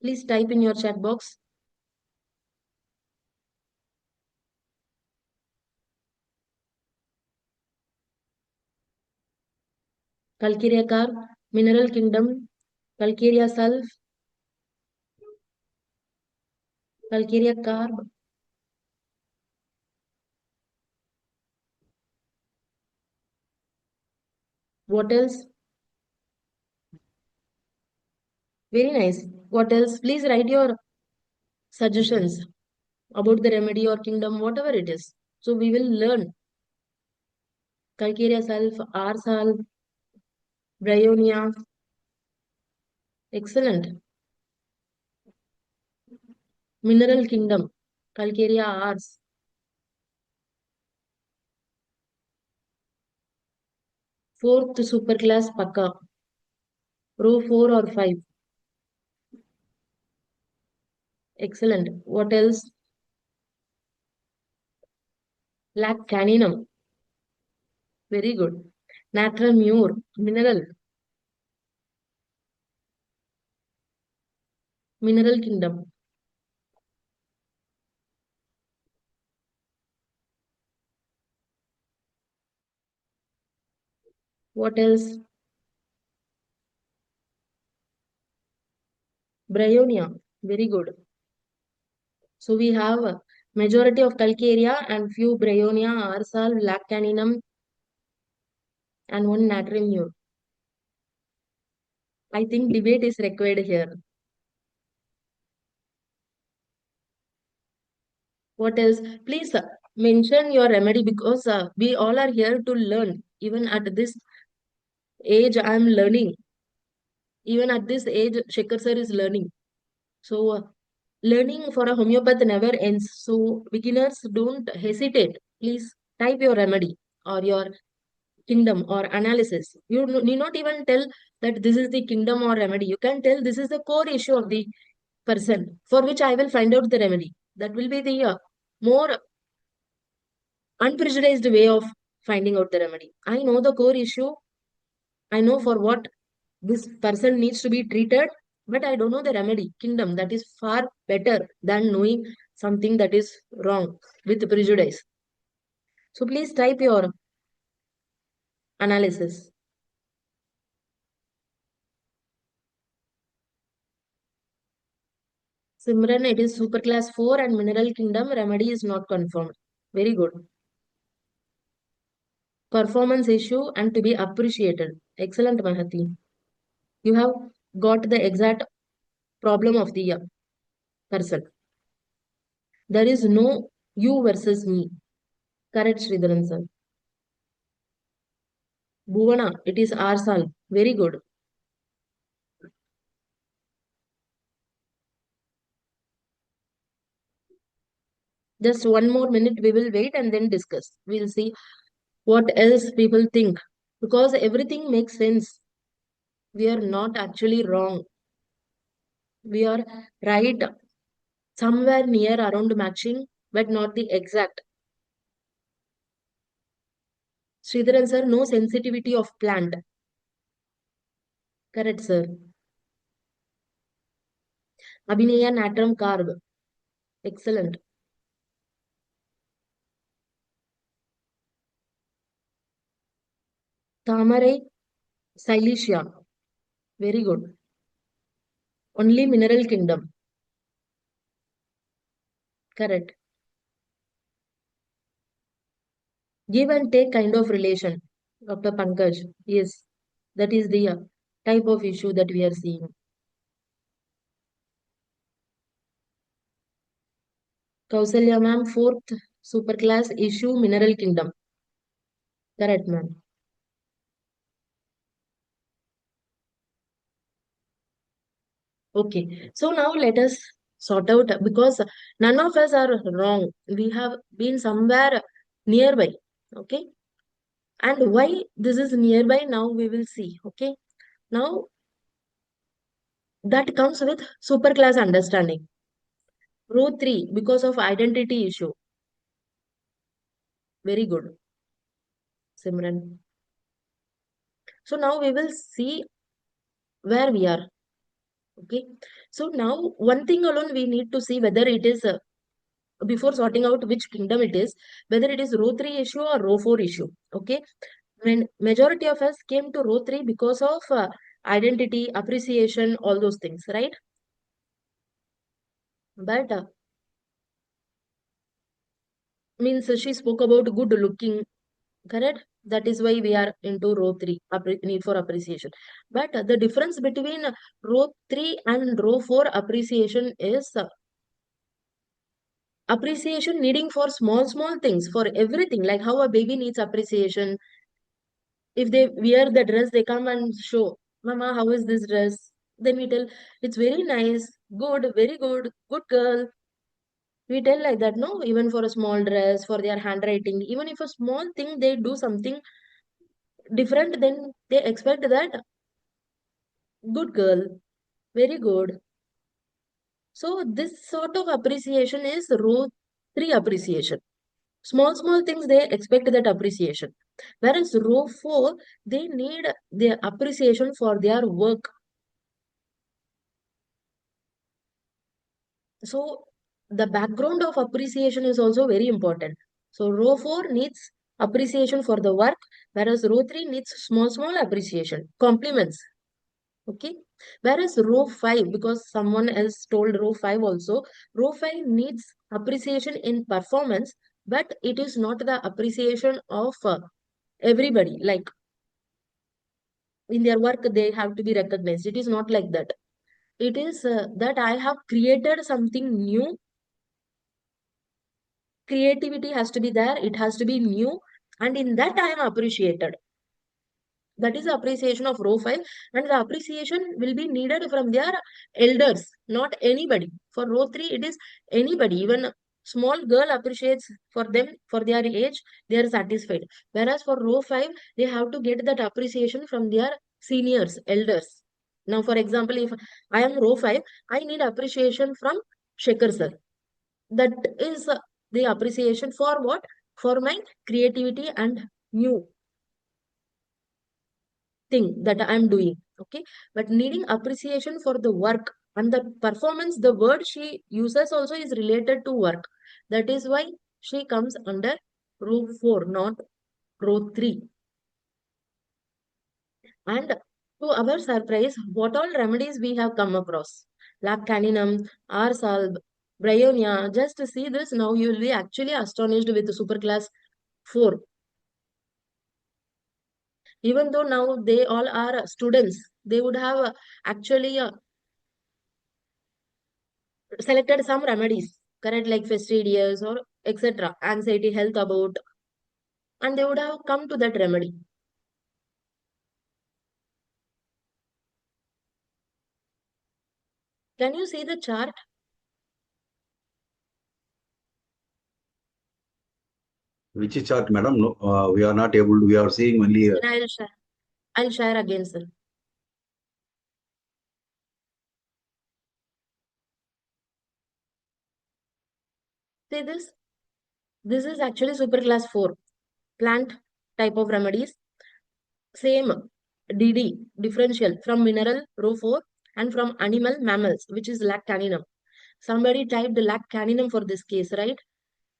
Please type in your chat box. Calcarea carb, mineral kingdom, Calcarea sulf, Calcarea carb. What else? Very nice. What else? Please write your suggestions about the remedy or kingdom, whatever it is. So we will learn. Calcarea salve, R salve, bryonia. Excellent. Mineral kingdom. Calcarea Rs. Fourth superclass Paka. Row 4 or 5. Excellent. What else? Lac caninum. Very good. Natural mure. Mineral. Mineral kingdom. What else? Bryonia. Very good. So we have a majority of Calcarea and few Bryonia, Arsal, Lac caninum, and one natrium mure. I think debate is required here. What else? Please mention your remedy because we all are here to learn. Even at this age, I am learning. Even at this age, Shekhar sir is learning. So learning for a homeopath never ends. So beginners don't hesitate. Please type your remedy or your kingdom or analysis. You need not even tell that this is the kingdom or remedy. You can tell this is the core issue of the person for which I will find out the remedy. That will be the more unprejudiced way of finding out the remedy. I know the core issue. I know for what this person needs to be treated, but I don't know the remedy. Kingdom, that is far better than knowing something that is wrong with prejudice. So please type your analysis. Simran, it is super class 4 and mineral kingdom remedy is not confirmed. Very good. Performance issue and to be appreciated. Excellent, Mahati. You have got the exact problem of the person. There is no you versus me. Correct, Sridharan sir. Bhuvana, it is Arsal. Very good. Just one more minute, we will wait and then discuss. We'll see what else people think. Because everything makes sense. We are not actually wrong. We are right somewhere near around matching, but not the exact. Sridharan sir, no sensitivity of plant. Correct, sir. Abhinaya natrum carb. Excellent. Tamarai Silesia. Very good. Only mineral kingdom. Correct. Give and take kind of relation. Dr. Pankaj. Yes. That is the type of issue that we are seeing. Kausalya ma'am, fourth superclass issue, mineral kingdom. Correct, ma'am. Okay. So now let us sort out because none of us are wrong. We have been somewhere nearby. Okay. And why this is nearby now we will see. Okay. Now that comes with superclass understanding. Row 3, because of identity issue. Very good, Simran. So now we will see where we are. Okay. So now one thing alone we need to see whether it is before sorting out which kingdom it is, whether it is row 3 issue or row 4 issue. Okay. When majority of us came to row 3 because of identity, appreciation, all those things, right? But means she spoke about good looking, correct? That is why we are into row 3, need for appreciation. But the difference between row 3 and row 4 appreciation is appreciation needing for small things, for everything, like how a baby needs appreciation. If they wear the dress, they come and show, Mama, how is this dress? Then we tell, it's very nice, good, very good, good girl. We tell like that, no? Even for a small dress, for their handwriting, even if a small thing they do something different, then they expect that good girl, very good. So this sort of appreciation is row 3 appreciation. Small things they expect that appreciation. Whereas row 4, they need their appreciation for their work. So the background of appreciation is also very important. So row 4 needs appreciation for the work, whereas row 3 needs small appreciation, compliments. Okay. Whereas row 5, because someone else told row 5 also, row 5 needs appreciation in performance, but it is not the appreciation of everybody. Like in their work, they have to be recognized. It is not like that. It is that I have created something new. Creativity has to be there. It has to be new. And in that, I am appreciated. That is the appreciation of row 5, and the appreciation will be needed from their elders, not anybody. For row 3, it is anybody. Even a small girl appreciates for them, for their age, they are satisfied. Whereas for row 5, they have to get that appreciation from their seniors, elders. Now, for example, if I am row 5, I need appreciation from Shekhar sir. That is the appreciation for what? For my creativity and new thing that I'm doing. Okay. But needing appreciation for the work and the performance, the word she uses also is related to work. That is why she comes under row 4, not row 3. And to our surprise, what all remedies we have come across? Lac caninum, R salb, bryonia. Just to see this, now you will be actually astonished with the superclass 4. Even though now they all are students, they would have actually selected some remedies, correct, like fastidious or etc., anxiety, health about, and they would have come to that remedy. Can you see the chart? Which chart, madam? No, we are not able to, we are seeing only. Then I'll share again, sir. See this? This is actually superclass 4, plant type of remedies. Same DD, differential from mineral, row 4, and from animal, mammals, which is lac caninum. Somebody typed lac caninum for this case, right?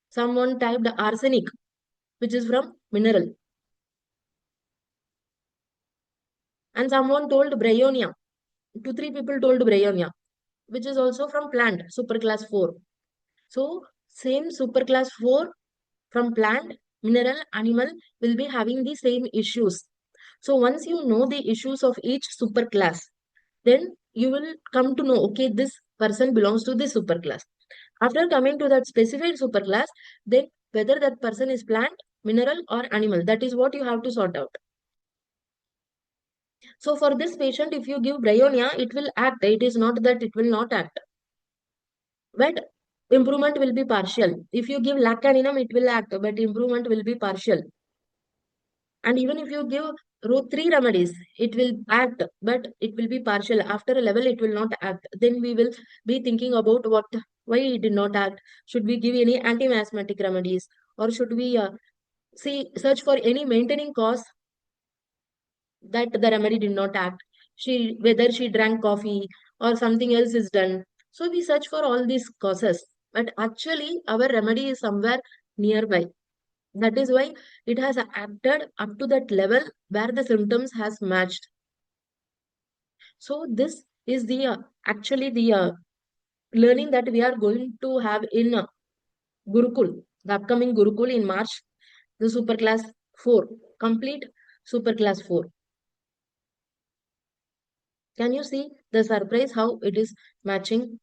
Someone typed arsenic, which is from mineral. And someone told bryonia. 2, 3 people told bryonia, which is also from plant, superclass 4. So, same superclass 4 from plant, mineral, animal will be having the same issues. So, once you know the issues of each superclass, then you will come to know, okay, this person belongs to this superclass. After coming to that specific superclass, then whether that person is plant, mineral, or animal, that is what you have to sort out. So for this patient, if you give bryonia, it will act. It is not that it will not act. But improvement will be partial. If you give lacaninum, it will act, but improvement will be partial. And even if you give row 3 remedies, it will act, but it will be partial. After a level, it will not act. Then we will be thinking about why it did not act. Should we give any anti-asthmatic remedies, or should we search for any maintaining cause that the remedy did not act? Whether she drank coffee or something else is done. So we search for all these causes, but actually our remedy is somewhere nearby. That is why it has acted up to that level where the symptoms has matched. So this is the actually the learning that we are going to have in Gurukul, the upcoming Gurukul in March, the superclass 4. complete super class 4. Can you see the surprise how it is matching?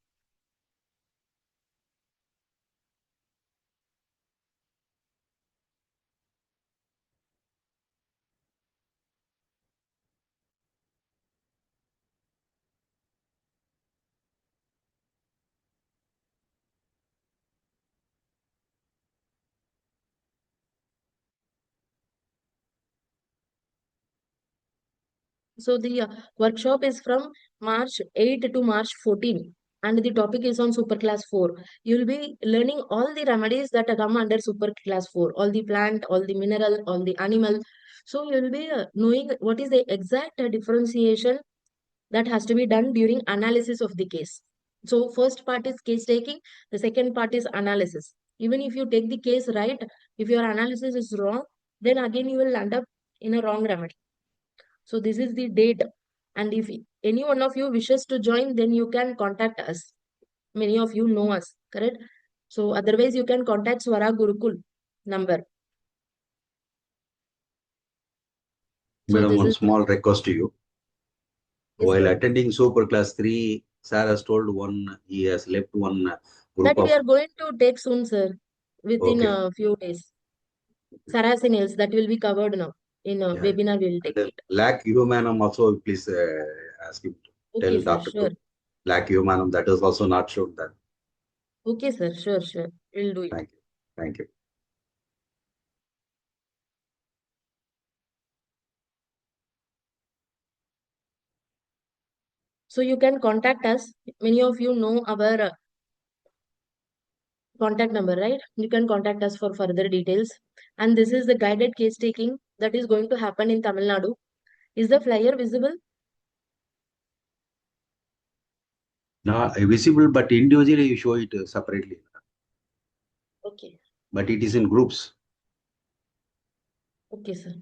So the workshop is from March 8 to March 14, and the topic is on super class 4. You will be learning all the remedies that come under super class 4, all the plant, all the mineral, all the animal. So you will be knowing what is the exact differentiation that has to be done during analysis of the case. So first part is case taking, the second part is analysis. Even if you take the case right, if your analysis is wrong, then again you will end up in a wrong remedy. So this is the date. And if any one of you wishes to join, then you can contact us. Many of you know us, correct? So otherwise you can contact Swara Gurukul number. So Madam, this one is, small request to you. yes, While sir. attending Super Class 3, sir has told he has left one That group we of. are going to take soon, sir, within Okay. a few days. Saracens, that will be covered now. In a Yeah. webinar, we will take And it. lac humanum also, please ask him to Okay, tell sir, doctor sure. to lac humanum. That is also not shown that. Okay, sir, sure, sure. We'll do it. Thank you. Thank you. So you can contact us. Many of you know our contact number, right? You can contact us for further details. And this is the guided case taking that is going to happen in Tamil Nadu. Is the flyer visible? Not visible, but individually you show it separately. Okay. But it is in groups. Okay, sir.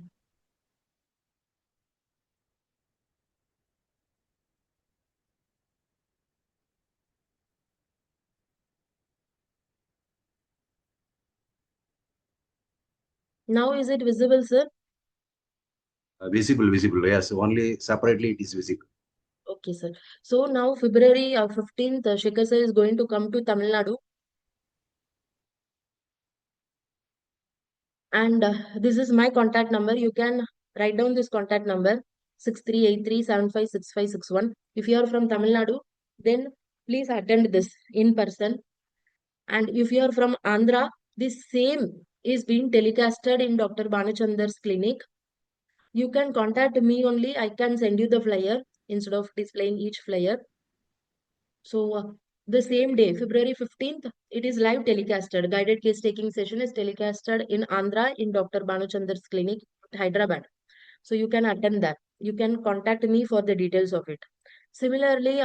Now is it visible, sir? Visible. Yes, only separately it is visible. Okay, sir. So now February 15th, Shekhar sir is going to come to Tamil Nadu. And this is my contact number. You can write down this contact number 6383756561. If you are from Tamil Nadu, then please attend this in person. And if you are from Andhra, this same is being telecasted in Dr. Banachandar's clinic. You can contact me only. I can send you the flyer instead of displaying each flyer. So the same day, February 15th, it is live telecasted. Guided case taking session is telecasted in Andhra in Dr. Banachandar's clinic, Hyderabad. So you can attend that. You can contact me for the details of it. Similarly,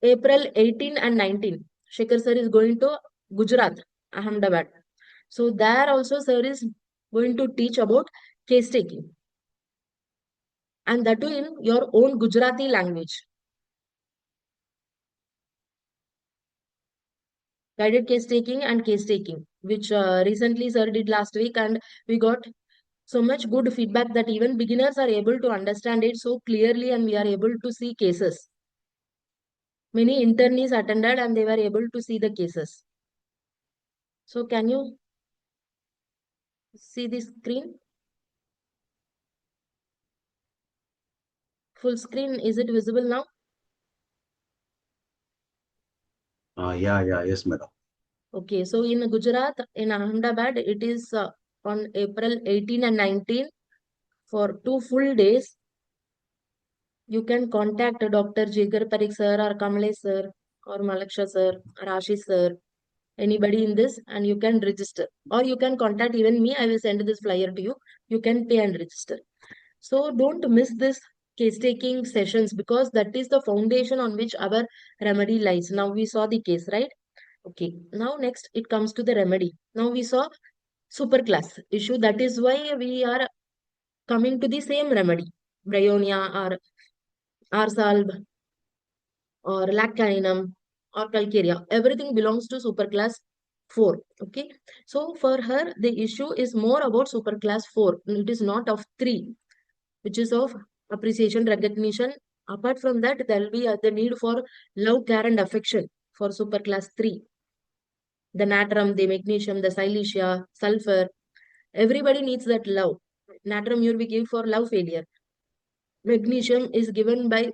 April 18 and 19, Shekhar sir is going to Gujarat, Ahmedabad. So there also sir is going to teach about case taking. And that too in your own Gujarati language. Guided case taking and case taking, which recently sir did last week, and we got so much good feedback that even beginners are able to understand it so clearly and we are able to see cases. Many internees attended and they were able to see the cases. So can you see the screen? Full screen, is it visible now? Yes, madam. Okay, so in Gujarat, in Ahmedabad, it is on April 18 and 19 for 2 full days. You can contact Dr. Jigar Parik sir or Kamlesh sir or Malaksha sir or Ashish sir, anybody in this, and you can register. Or you can contact even me. I will send this flyer to you. You can pay and register. So don't miss this case taking sessions because that is the foundation on which our remedy lies. Now we saw the case, right? Okay. Now next it comes to the remedy. Now we saw super class issue. That is why we are coming to the same remedy. Bryonia or Arsalb or Lactinum or Calcarea. Everything belongs to superclass 4. Okay. So for her, the issue is more about superclass 4. It is not of 3, which is of appreciation, recognition. Apart from that, there will be the need for love, care, and affection for superclass 3. The natrum, the magnesium, the silicea, sulfur. Everybody needs that love. Natrum you will be given for love failure. Magnesium is given by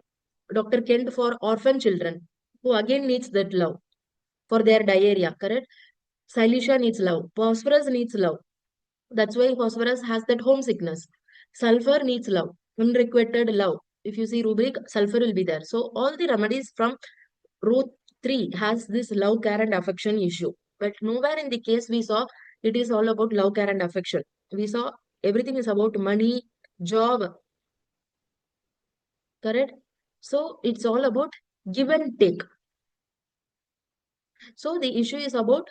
Dr. Kent for orphan children, who again needs that love for their diarrhea, correct? Silicea needs love. Phosphorus needs love. That's why phosphorus has that homesickness. Sulfur needs love, unrequited love. If you see rubric, sulfur will be there. So all the remedies from row 3 has this love, care, and affection issue. But nowhere in the case we saw it is all about love, care, and affection. We saw everything is about money, job, correct? So it's all about give and take. So the issue is about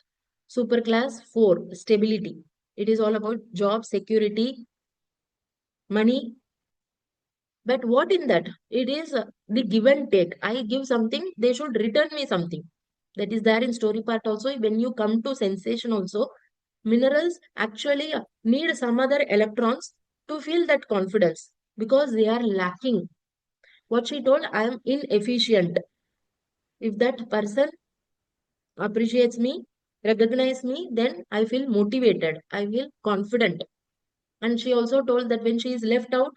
superclass 4, stability. It is all about job, security, money. But what in that? It is the give and take. I give something, they should return me something. That is there in story part also. When you come to sensation also, minerals actually need some other electrons to feel that confidence because they are lacking. What she told, I am inefficient. If that person appreciates me, recognize me, then I feel motivated. I feel confident. And she also told that when she is left out,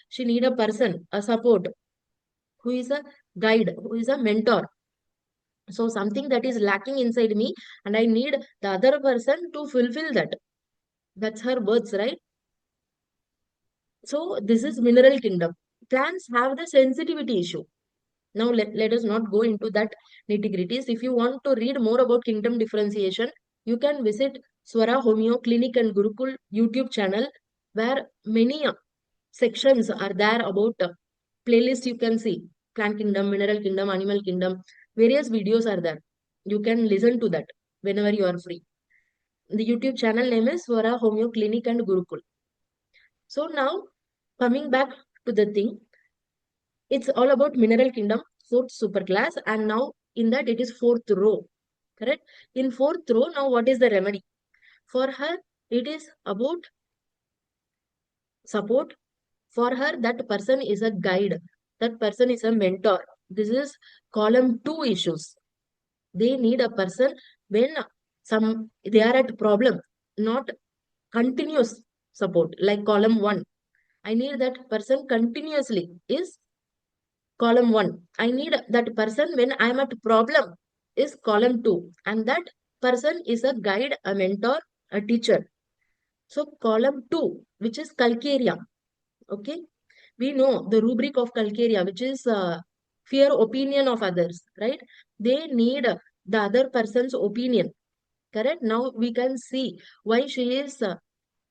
she need a person, a support, who is a guide, who is a mentor. So something that is lacking inside me, and I need the other person to fulfill that. That's her words, right? So this is mineral kingdom. Plants have the sensitivity issue. Now let us not go into that nitty-gritties. If you want to read more about kingdom differentiation, you can visit Swara Homeo Clinic and Gurukul YouTube channel, where many sections are there about playlist you can see. Plant kingdom, mineral kingdom, animal kingdom. Various videos are there. You can listen to that whenever you are free. The YouTube channel name is Swara Homeo Clinic and Gurukul. So now, coming back to the thing, it's all about mineral kingdom, 4th superclass, and now in that it is 4th row. Correct? In 4th row, now what is the remedy? For her, it is about support. For her, that person is a guide. That person is a mentor. This is column 2 issues. They need a person when they are at problem, not continuous support like column 1. I need that person continuously is column 1. I need that person when I am at problem is column 2. And that person is a guide, a mentor, a teacher. So column 2, which is calcarea. Okay. We know the rubric of calcarea, which is fear opinion of others, right? They need the other person's opinion. Correct. Now we can see why she is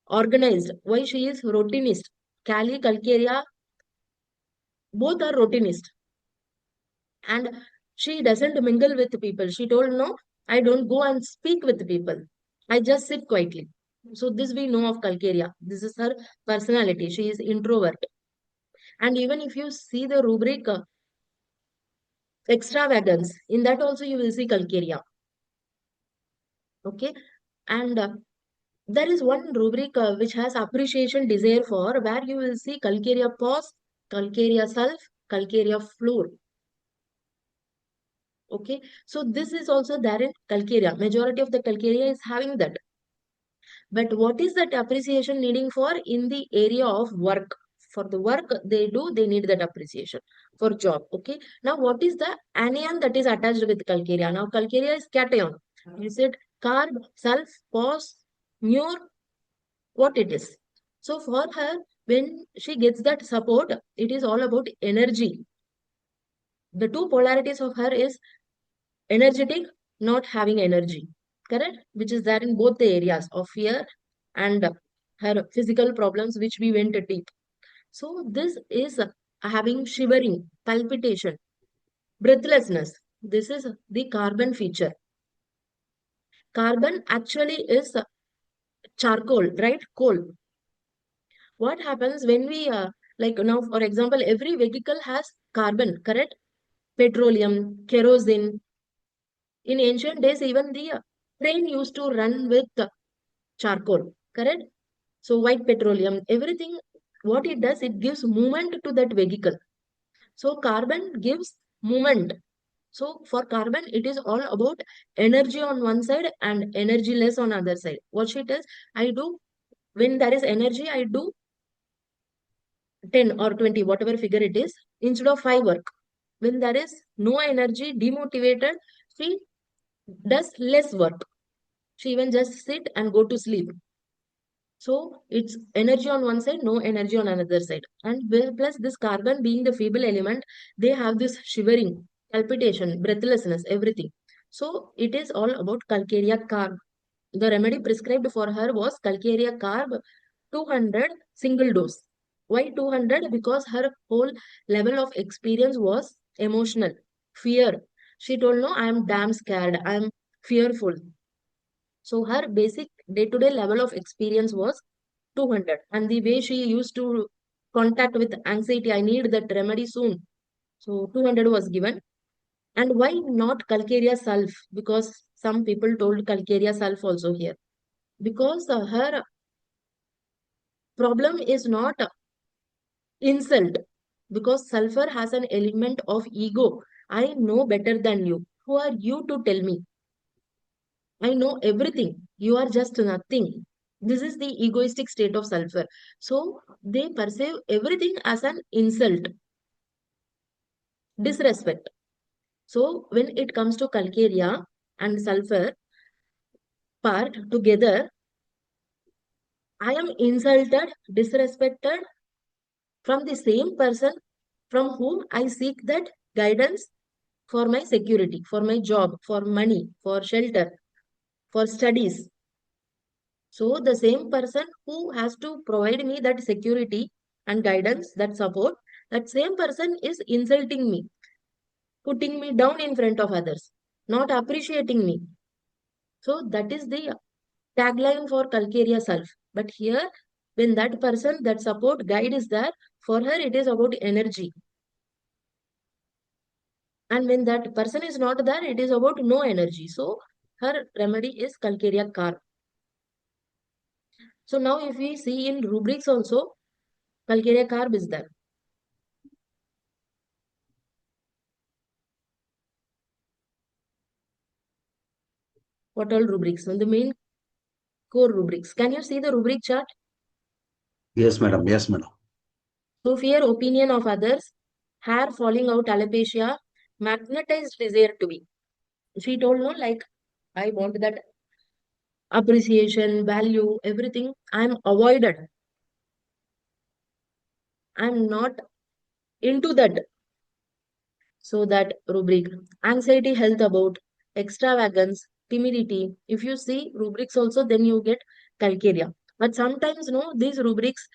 organized, why she is routinist. Cali, calcarea, both are routinist. And she doesn't mingle with people. She told, no, I don't go and speak with people. I just sit quietly. So this we know of calcarea. This is her personality. She is introvert. And even if you see the rubric extravagance, in that also you will see calcarea. Okay. And there is one rubric which has appreciation desire for, where you will see calcarea pause, calcarea self, calcarea floor. Okay. So this is also there in calcarea. Majority of the calcarea is having that. But what is that appreciation needing for in the area of work? For the work they do, they need that appreciation for job. Okay. Now, what is the anion that is attached with calcarea? Now, calcarea is cation. You said carb, self, pause, mure, what it is. So for her, when she gets that support, it is all about energy. The two polarities of her is energetic, not having energy. Correct? Which is there in both the areas of fear and her physical problems, which we went deep. So this is having shivering, palpitation, breathlessness. This is the carbon feature. Carbon actually is charcoal, right? Coal. What happens when we, like now, for example, every vehicle has carbon, correct? Petroleum, kerosene. In ancient days, even the train used to run with charcoal, correct? So white petroleum, everything, what it does, it gives movement to that vehicle. So carbon gives movement. So for carbon, it is all about energy on one side and energy less on other side. What she does, I do, when there is energy, I do 10 or 20, whatever figure it is, instead of 5 work. When there is no energy, demotivated, she does less work. She even just sit and go to sleep. So it's energy on one side, no energy on another side. And plus this carbon being the feeble element, they have this shivering, palpitation, breathlessness, everything. So it is all about calcarea carb. The remedy prescribed for her was calcarea carb 200 single dose. Why 200? Because her whole level of experience was emotional, fear. She told, no, I am damn scared, I am fearful. So her basic day-to-day level of experience was 200. And the way she used to contact with anxiety, I need that remedy soon. So 200 was given. And why not calcarea sulf? Because some people told calcarea sulf also here. Because her problem is not insult. Because sulfur has an element of ego. I know better than you. Who are you to tell me? I know everything. You are just nothing. This is the egoistic state of sulfur. So they perceive everything as an insult, disrespect. So when it comes to calcarea and sulfur part together, I am insulted, disrespected from the same person from whom I seek that guidance for my security, for my job, for money, for shelter, for studies. So the same person who has to provide me that security and guidance, that support, that same person is insulting me, putting me down in front of others, not appreciating me. So that is the tagline for Calcarea Self. But here, when that person, that support guide is there, for her it is about energy. And when that person is not there, it is about no energy. So her remedy is Calcarea Carb. So now if we see in rubrics also, Calcarea Carb is there. What all rubrics? And the main core rubrics. Can you see the rubric chart? Yes, madam. Yes, madam. So fear opinion of others, hair falling out, alopecia, magnetized desire to be. She told, no, like, I want that appreciation, value, everything. I'm avoided. I'm not into that. So that rubric. Anxiety, health about, extravagance, timidity. If you see rubrics also, then you get calcarea. But sometimes, no, these rubrics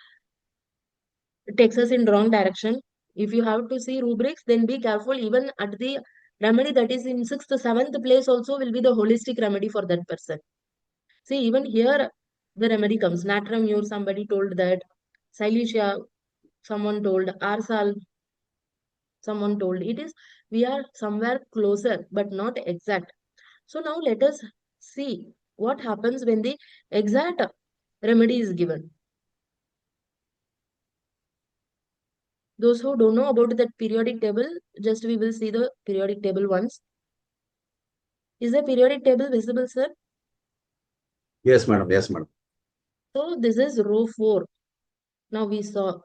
takes us in wrong direction. If you have to see rubrics, then be careful. Even at the remedy that is in 6th, 7th place also will be the holistic remedy for that person. See, even here the remedy comes. Natramure, somebody told that. Silesia, someone told. Arsal, someone told. It is, we are somewhere closer, but not exact. So now let us see what happens when the exact remedy is given. Those who don't know about that periodic table, just we will see the periodic table once. Is the periodic table visible, sir? Yes, madam. Yes, madam. So this is row 4. Now we saw,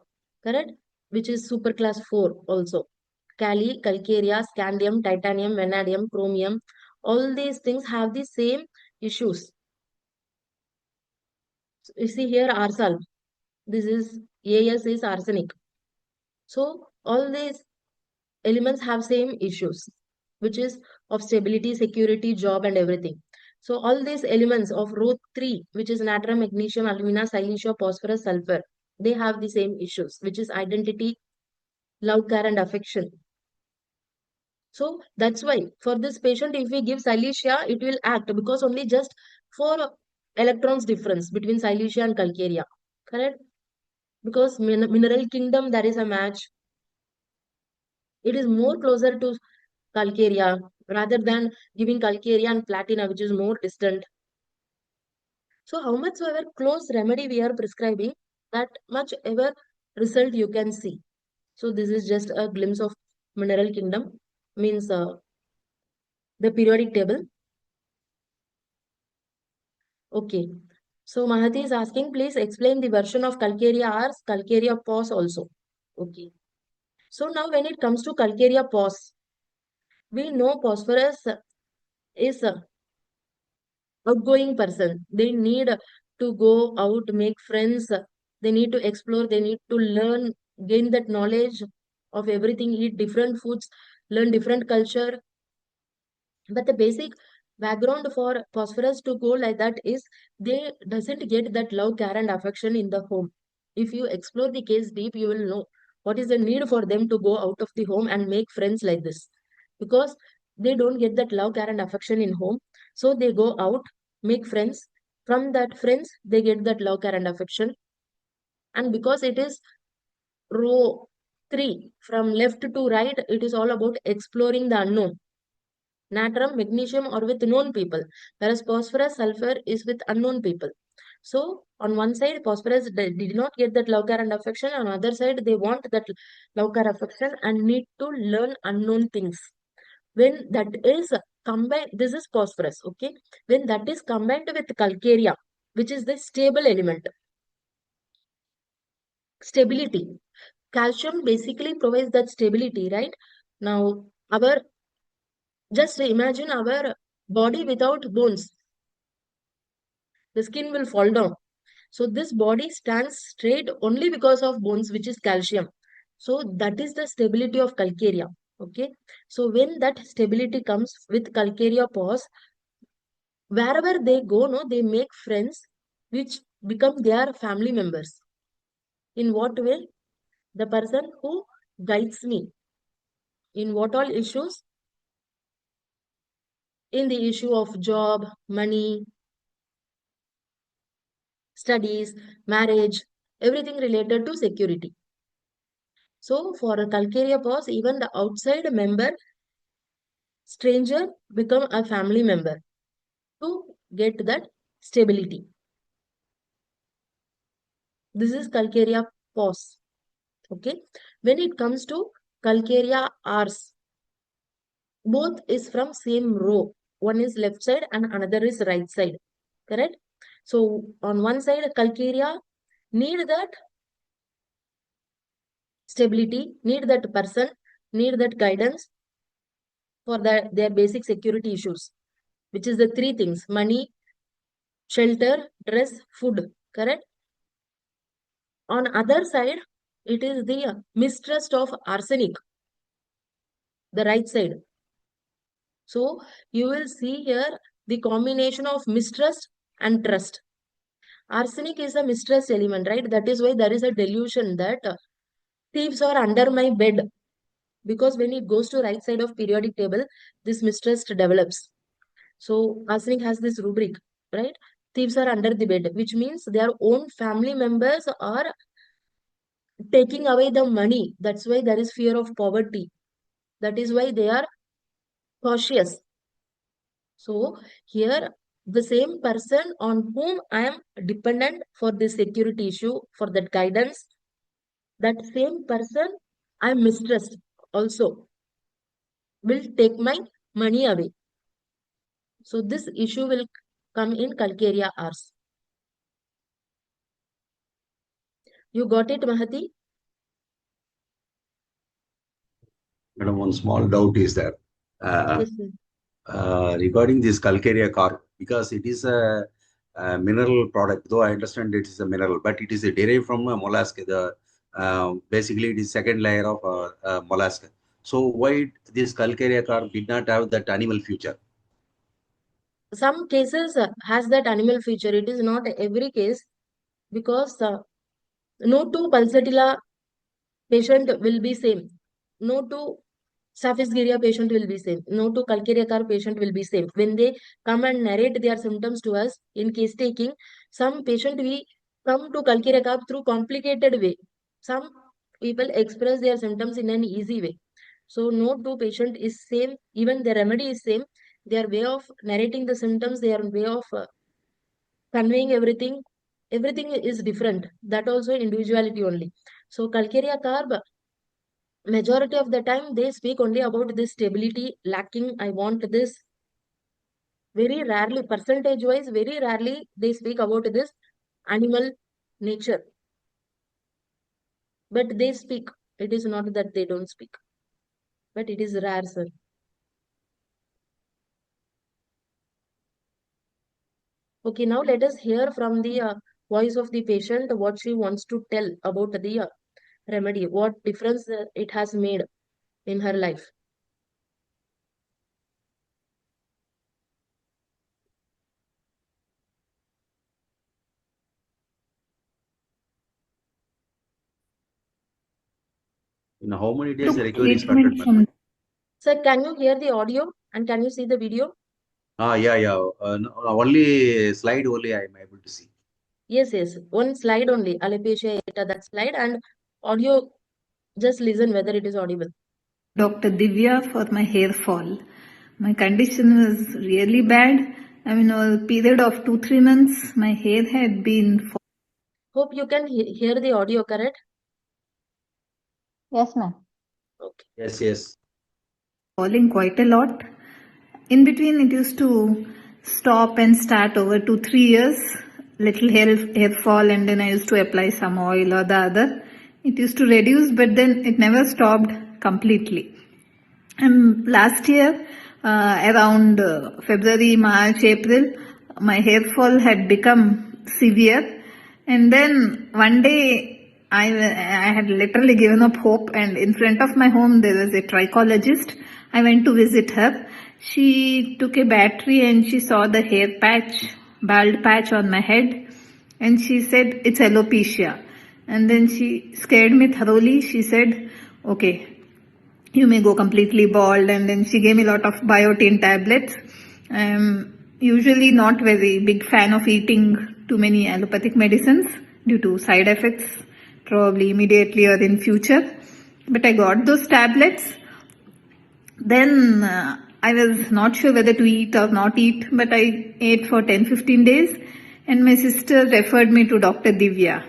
correct? Which is superclass 4 also. Kali, calcarea, scandium, titanium, vanadium, chromium. All these things have the same issues. So you see here arsal. This is AS is arsenic. So all these elements have same issues, which is of stability, security, job, and everything. So all these elements of row 3, which is natrium, magnesium, alumina, silesia, phosphorus, sulfur, they have the same issues, which is identity, love, care, and affection. So that's why for this patient, if we give silesia, it will act because only just 4 electrons difference between silesia and calcarea. Correct? Because mineral kingdom, there is a match. It is more closer to calcarea rather than giving calcarea and platina, which is more distant. So how much ever close remedy we are prescribing, that much ever result you can see. So this is just a glimpse of mineral kingdom, means the periodic table. Okay. So Mahati is asking, please explain the version of Calcarea ars, Calcarea pos also. Okay. So now when it comes to Calcarea pos, we know phosphorus is a outgoing person. They need to go out, make friends. They need to explore. They need to learn, gain that knowledge of everything, eat different foods, learn different culture. But the basic background for phosphorus to go like that is they doesn't get that love, care, and affection in the home. If you explore the case deep, you will know what is the need for them to go out of the home and make friends like this. Because they don't get that love, care, and affection in home. So they go out, make friends. From that friends, they get that love, care, and affection. And because it is row 3, from left to right, it is all about exploring the unknown. Natrum, magnesium are with known people, whereas phosphorus, sulfur is with unknown people. So on one side, phosphorus did not get that love, care, and affection. On the other side, they want that love, care, affection and need to learn unknown things. When that is combined, this is phosphorus, okay? When that is combined with calcarea, which is the stable element, stability. Calcium basically provides that stability, right? Now, just imagine our body without bones. The skin will fall down. So this body stands straight only because of bones, which is calcium. So that is the stability of calcarea. Okay. So when that stability comes with calcarea pores, wherever they go, no, they make friends which become their family members. In what way? The person who guides me. In what all issues? In the issue of job, money, studies, marriage, everything related to security. So for a Calcarea pause, even the outside member, stranger, become a family member to get that stability. This is Calcarea pause. Okay. When it comes to Calcarea ars, both is from same row. One is left side and another is right side. Correct? So on one side, Calcarea need that stability, need that person, need that guidance for their basic security issues, which is the three things: money, shelter, dress, food. Correct? On other side, it is the mistrust of arsenic, the right side. So you will see here the combination of mistrust and trust. Arsenic is a mistrust element, right? That is why there is a delusion that thieves are under my bed. Because when it goes to right side of periodic table, this mistrust develops. So arsenic has this rubric, right? Thieves are under the bed, which means their own family members are taking away the money. That's why there is fear of poverty. That is why they are cautious. So here, the same person on whom I am dependent for this security issue, for that guidance, that same person I mistrust also will take my money away. So this issue will come in Calcarea hours. You got it, Mahati? Madam, one small doubt is there. Yes, sir. Regarding this Calcarea carp, because it is a mineral product, though I understand it is a mineral, but it is derived from a mollusk. Basically, it is second layer of mollusk. So why this Calcarea carp did not have that animal feature? Some cases has that animal feature. It is not every case because no two pulsatilla patient will be same. No two Saphysgeria patient will be same. No two Calcarea carp patient will be same. When they come and narrate their symptoms to us in case taking, some patient we come to Calcarea carp through complicated way. Some people express their symptoms in an easy way. So no two patient is same. Even the remedy is same. Their way of narrating the symptoms, their way of conveying everything is different. That also individuality only. So Calcarea carb, majority of the time they speak only about this stability lacking. I want this. Very rarely, percentage wise, very rarely they speak about this animal nature. But they speak. It is not that they don't speak. But it is rare, sir. Okay, now let us hear from the voice of the patient what she wants to tell about the remedy, what difference it has made in her life. In how many days Took the recovery treatment started, ma'am? from Sir, can you hear the audio and can you see the video? Yeah. No, only slide only I am able to see. Yes. One slide only, alopecia areata, that slide, and audio, just listen whether it is audible. Dr. Divya for my hair fall. My condition was really bad. I mean, over a period of 2-3 months, my hair had been Hope you can hear the audio, correct? Yes, ma'am. Okay. Yes. falling quite a lot. In between, it used to stop and start over 2-3 years. Little hair fall, and then I used to apply some oil or the other. It used to reduce, but then it never stopped completely. And last year, around February, March, April, my hair fall had become severe. And then one day, I had literally given up hope, and in front of my home there was a trichologist. I went to visit her. She took a battery and she saw the hair patch, bald patch on my head, and she said it's alopecia. And then she scared me thoroughly. She said, okay, you may go completely bald, and then she gave me a lot of biotin tablets. I'm usually not very big fan of eating too many allopathic medicines due to side effects, probably immediately or in future. But I got those tablets. Then I was not sure whether to eat or not eat, but I ate for 10-15 days, and my sister referred me to Dr. Divya.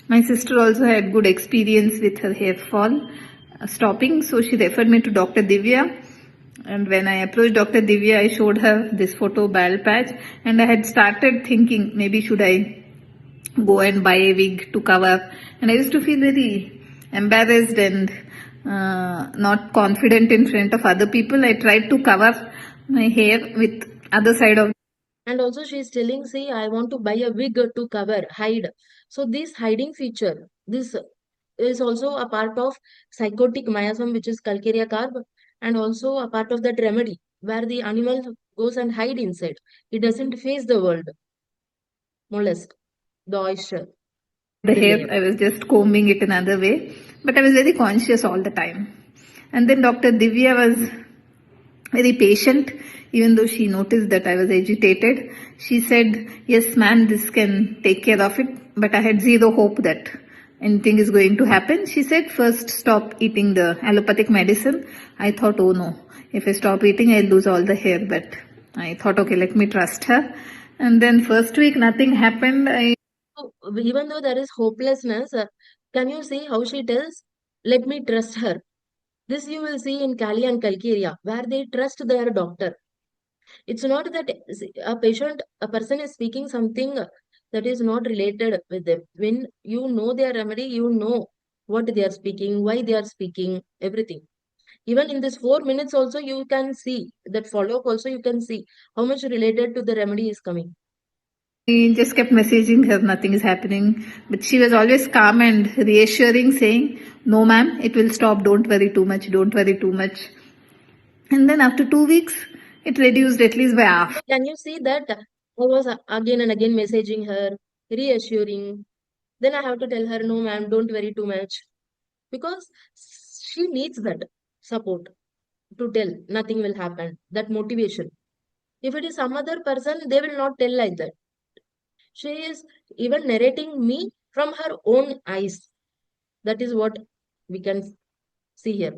My sister also had good experience with her hair fall stopping, so she referred me to Dr. Divya. And when I approached Dr. Divya, I showed her this photo bald patch, and I had started thinking maybe should I go and buy a wig to cover. And I used to feel very embarrassed and not confident in front of other people. I tried to cover my hair with other side of. And also she is telling, see, I want to buy a wig to cover, hide. So this hiding feature, this is also a part of psychotic miasm, which is calcarea carb, and also a part of that remedy where the animal goes and hide inside. It doesn't face the world, molest the oyster. The hair, I was just combing it another way, but I was very conscious all the time. And then Dr. Divya was very patient, even though she noticed that I was agitated. She said, yes ma'am, this can take care of it, but I had zero hope that anything is going to happen. She said, first stop eating the allopathic medicine. I thought, oh no, if I stop eating, I'll lose all the hair, but I thought, okay, let me trust her. And then first week, nothing happened. Even though there is hopelessness, can you see how she tells, let me trust her? This you will see in Kali and Calcarea, where they trust their doctor. It's not that a person is speaking something that is not related with them. When you know their remedy, you know what they are speaking, why they are speaking, everything. Even in this 4 minutes also, you can see that follow-up also, you can see how much related to the remedy is coming. I just kept messaging her, nothing is happening. But she was always calm and reassuring, saying, no ma'am, it will stop, don't worry too much, don't worry too much. And then after 2 weeks, it reduced at least by half. Can you see that I was again and again messaging her, reassuring. Then I have to tell her, no ma'am, don't worry too much. Because she needs that support to tell nothing will happen, that motivation. If it is some other person, they will not tell like that. She is even narrating me from her own eyes. That is what we can see here.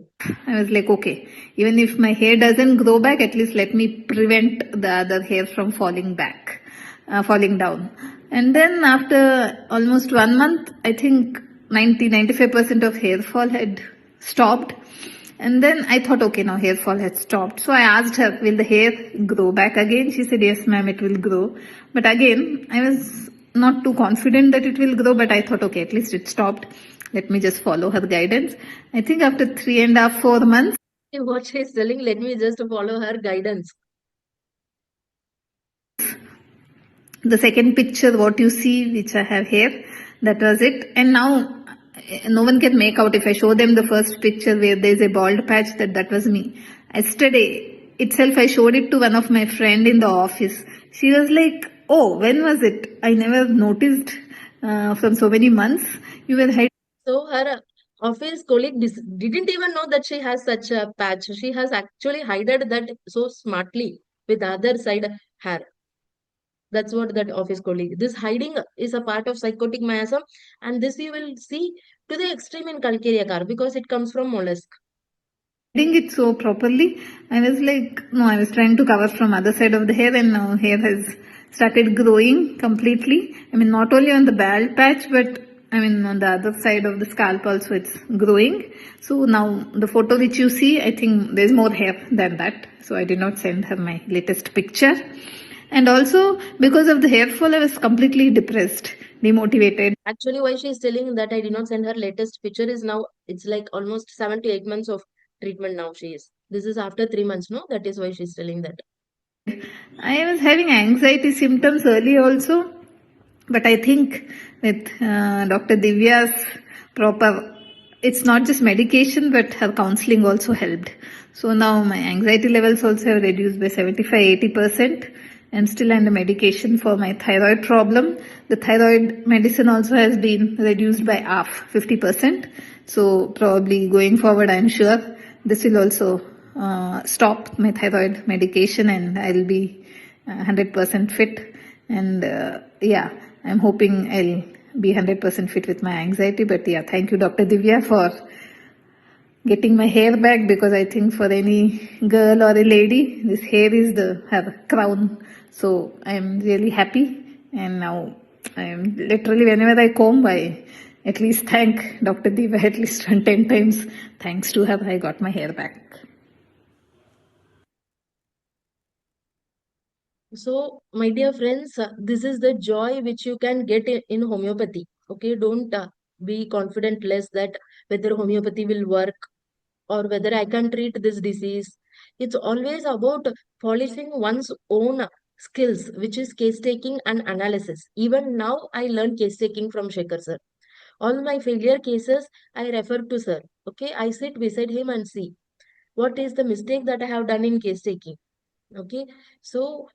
I was like, okay, even if my hair doesn't grow back, at least let me prevent the other hair from falling back. falling down. And then after almost 1 month, I think 95% of hair fall had stopped. And then I thought, okay, now hair fall has stopped. So I asked her, will the hair grow back again? She said, yes, ma'am, it will grow. But again, I was not too confident that it will grow, but I thought, okay, at least it stopped. Let me just follow her guidance. I think after 3.5, 4 months, What she's telling, let me just follow her guidance. the second picture, what you see, which I have here, that was it. And now no one can make out if I show them the first picture where there's a bald patch that was me. Yesterday itself, I showed it to one of my friend in the office. She was like, oh, when was it? I never noticed from so many months. You were hiding. So her office colleague didn't even know that she has such a patch. She has actually hidden that so smartly with other side hair. That's what that office colleague. This hiding is a part of psychotic miasm, and this you will see to the extreme in Calcaria because it comes from mollusk. It so properly. I was like, no, I was trying to cover from other side of the hair, and now hair has started growing completely. I mean, not only on the bald patch, but I mean on the other side of the scalp also it's growing. So now the photo which you see, I think there's more hair than that. So I did not send her my latest picture. And also because of the hair fall, I was completely depressed, demotivated. Actually, why she is telling that I did not send her latest picture is now it's like almost 7 to 8 months of treatment now she is. This is after 3 months, no? That is why she's telling that. I was having anxiety symptoms early also, but I think with Dr. Divya's proper, it's not just medication, but her counseling also helped. So now my anxiety levels also have reduced by 75-80%, and still under medication for my thyroid problem. The thyroid medicine also has been reduced by half, 50%. So probably going forward, I'm sure this will also stop my thyroid medication, and I'll be 100% fit. And yeah, I'm hoping I'll be 100% fit with my anxiety. But yeah, thank you, Dr. Divya, for getting my hair back, because I think for any girl or a lady, this hair is her crown. So I'm really happy. And now I'm literally, whenever I comb, I at least thank Dr. Divya at least 10 times. Thanks to her, I got my hair back. So, my dear friends, this is the joy which you can get in homeopathy. Okay, don't be confident less that whether homeopathy will work or whether I can treat this disease. It's always about polishing one's own skills, which is case taking and analysis. Even now, I learn case taking from Shekhar sir. All my failure cases, I refer to sir. Okay, I sit beside him and see what is the mistake that I have done in case taking. Okay, so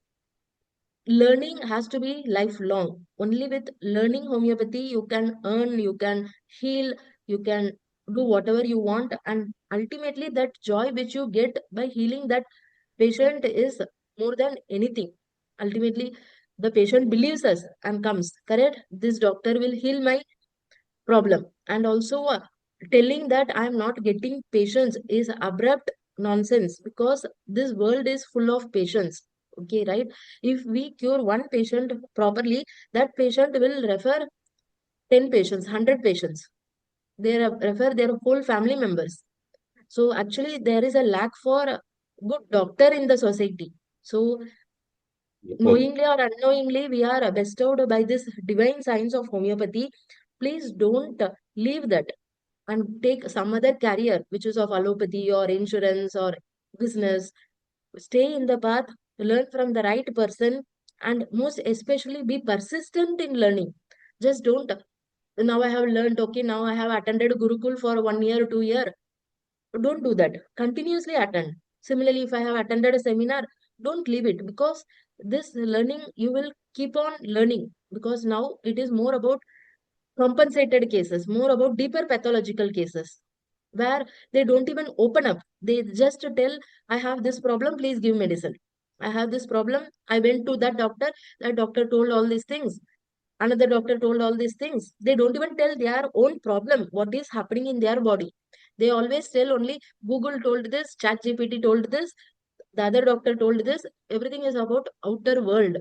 learning has to be lifelong. Only with learning homeopathy, you can earn, you can heal, you can do whatever you want. And ultimately, that joy which you get by healing that patient is more than anything. Ultimately, the patient believes us and comes, correct? This doctor will heal my problem. And also, telling that I am not getting patients is abrupt nonsense because this world is full of patients. Okay, right? If we cure one patient properly, that patient will refer 10 patients, 100 patients. They refer their whole family members. So actually, there is a lack for a good doctor in the society. So knowingly or unknowingly, we are bestowed by this divine science of homeopathy. Please don't leave that and take some other career, which is of allopathy or insurance or business. Stay in the path, learn from the right person, and most especially be persistent in learning. Just don't, now I have learned, okay, now I have attended Gurukul for 1 year, 2 year. Don't do that. Continuously attend. Similarly, if I have attended a seminar, don't leave it because this learning, you will keep on learning because now it is more about compensated cases, more about deeper pathological cases where they don't even open up. They just tell, I have this problem, please give medicine. I have this problem. I went to that doctor told all these things. Another doctor told all these things. They don't even tell their own problem, what is happening in their body. They always tell only Google told this, ChatGPT told this, the other doctor told this. Everything is about outer world.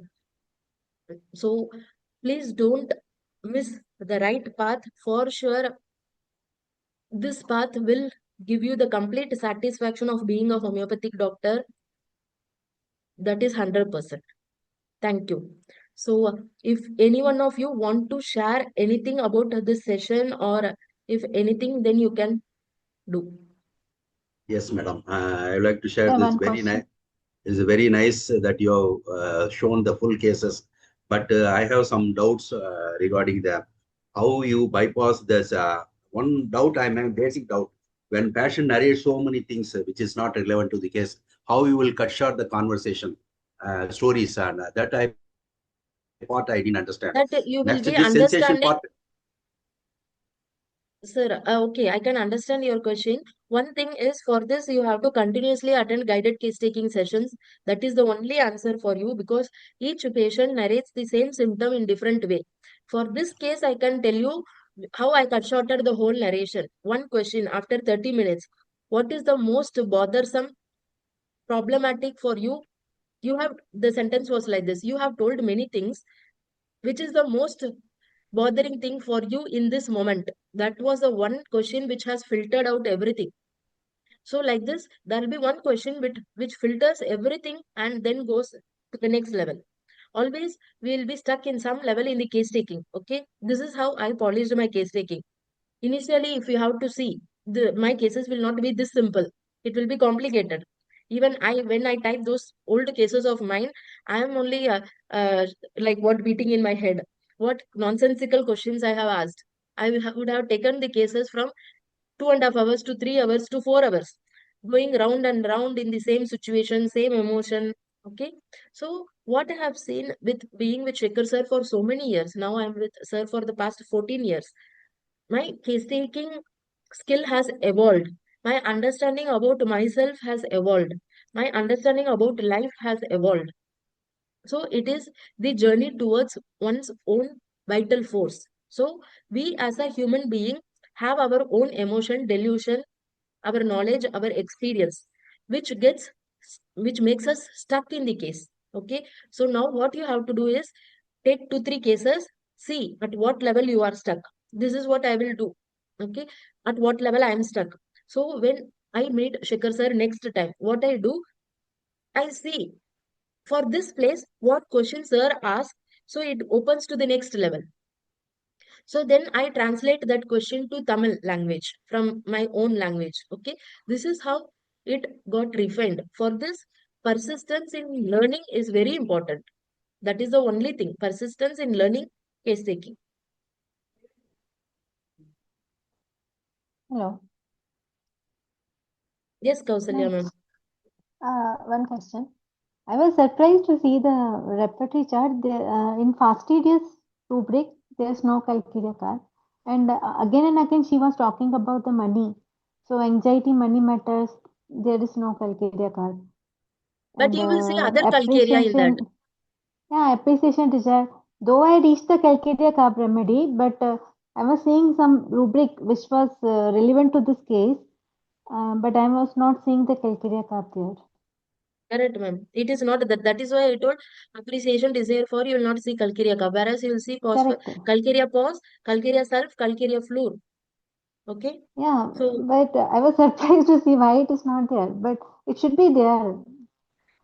So please don't miss the right path. For sure, this path will give you the complete satisfaction of being a homeopathic doctor. That is 100%. Thank you. So, if any one of you want to share anything about this session or if anything, then you can do. Yes, madam. I would like to share Yeah, this one very nice. question. It's very nice that you have shown the full cases, but I have some doubts regarding the how you bypass this. One doubt I have, basic doubt. When passion narrates so many things which is not relevant to the case, how you will cut short the conversation, stories, and that part I didn't understand. That you will Next, be this sensation understanding. part. Sir, okay, I can understand your question. One thing is for this, you have to continuously attend guided case taking sessions. That is the only answer for you because each patient narrates the same symptom in different way. For this case, I can tell you how I cut shorted the whole narration. One question after 30 minutes. What is the most bothersome, problematic for you? You have, the sentence was like this. You have told many things. Which is the most bothering thing for you in this moment? That was the one question which has filtered out everything. So like this, there will be one question which filters everything and then goes to the next level. Always we will be stuck in some level in the case taking. Okay, this is how I polished my case taking. Initially, if you have to see, my cases will not be this simple. It will be complicated. Even when I type those old cases of mine, I am only uh, like what beating in my head. What nonsensical questions I have asked. Would have taken the cases from 2.5 hours to 3 hours to 4 hours, going round and round in the same situation, same emotion. Okay. So what I have seen with being with Shekhar sir for so many years, now I'm with sir for the past 14 years. My case taking skill has evolved. My understanding about myself has evolved. My understanding about life has evolved. So it is the journey towards one's own vital force. So we as a human being have our own emotion, delusion, our knowledge, our experience, which gets which makes us stuck in the case. Okay. So now what you have to do is take 2, 3 cases, see at what level you are stuck. This is what I will do. Okay. At what level I am stuck. So when I meet Shekhar sir next time, what I do, I see for this place what questions sir asks. So it opens to the next level. So then I translate that question to Tamil language from my own language. Okay. This is how it got refined. For this, persistence in learning is very important. That is the only thing. Persistence in learning, case taking. Hello. Yes, Kausalya ma'am. One question. I was surprised to see the repertory chart. There, in fastidious rubric, there's no calculator card. And again and again, she was talking about the money. So anxiety, money matters. There is no calculator card. But And you will see other calcaria in that. appreciation, teacher. Though I reached the calculator card remedy, but I was seeing some rubric which was relevant to this case. But I was not seeing the calculator card there. Correct, ma'am. It is not that. That is why I told appreciation, desire for, you will not see calcaria ka. Whereas you will see pause for Correct. calcaria pause, calcaria self, calcaria floor. Okay. Yeah, So but I was surprised to see why it is not there. But it should be there.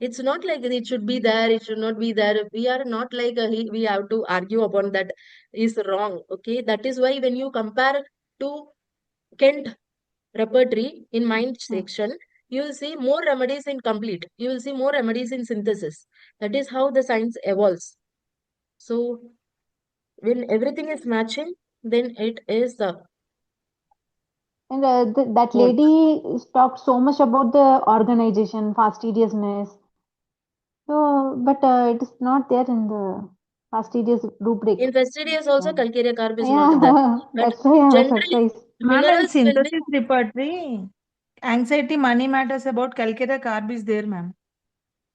it's not like it should be there, it should not be there. We are not like we have to argue upon that is wrong. Okay. That is why when you compare to Kent repertory in mind Hmm. section, you will see more remedies in complete. You will see more remedies in synthesis. That is how the science evolves. So when everything is matching, then it is the And that what lady talked so much about the organization, fastidiousness. So, but it is not there in the fastidious rubric. in fastidious also Yeah, calcaria carb is not there. yeah, But that's why I was generally surprised. Ma'am, in minerals will be synthesis repertory, anxiety, money matters about calculator carb is there, ma'am.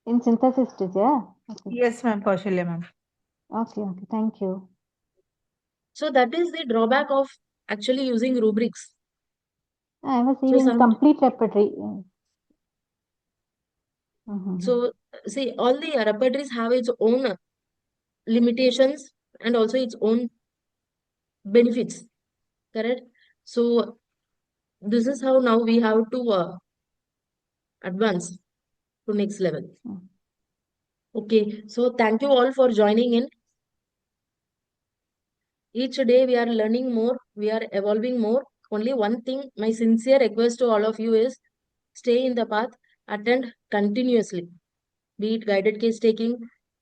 In synthesis, yeah. Okay, Yes, ma'am, Kaushalya, ma'am. okay, okay. Thank you. so that is the drawback of actually using rubrics. I was So seeing some complete repertory. Mm-hmm. so see all the repertories have its own limitations and also its own benefits. Correct? So this is how now we have to advance to next level. Okay, so thank you all for joining in. Each day we are learning more, we are evolving more. Only one thing, my sincere request to all of you is stay in the path, attend continuously, be it guided case taking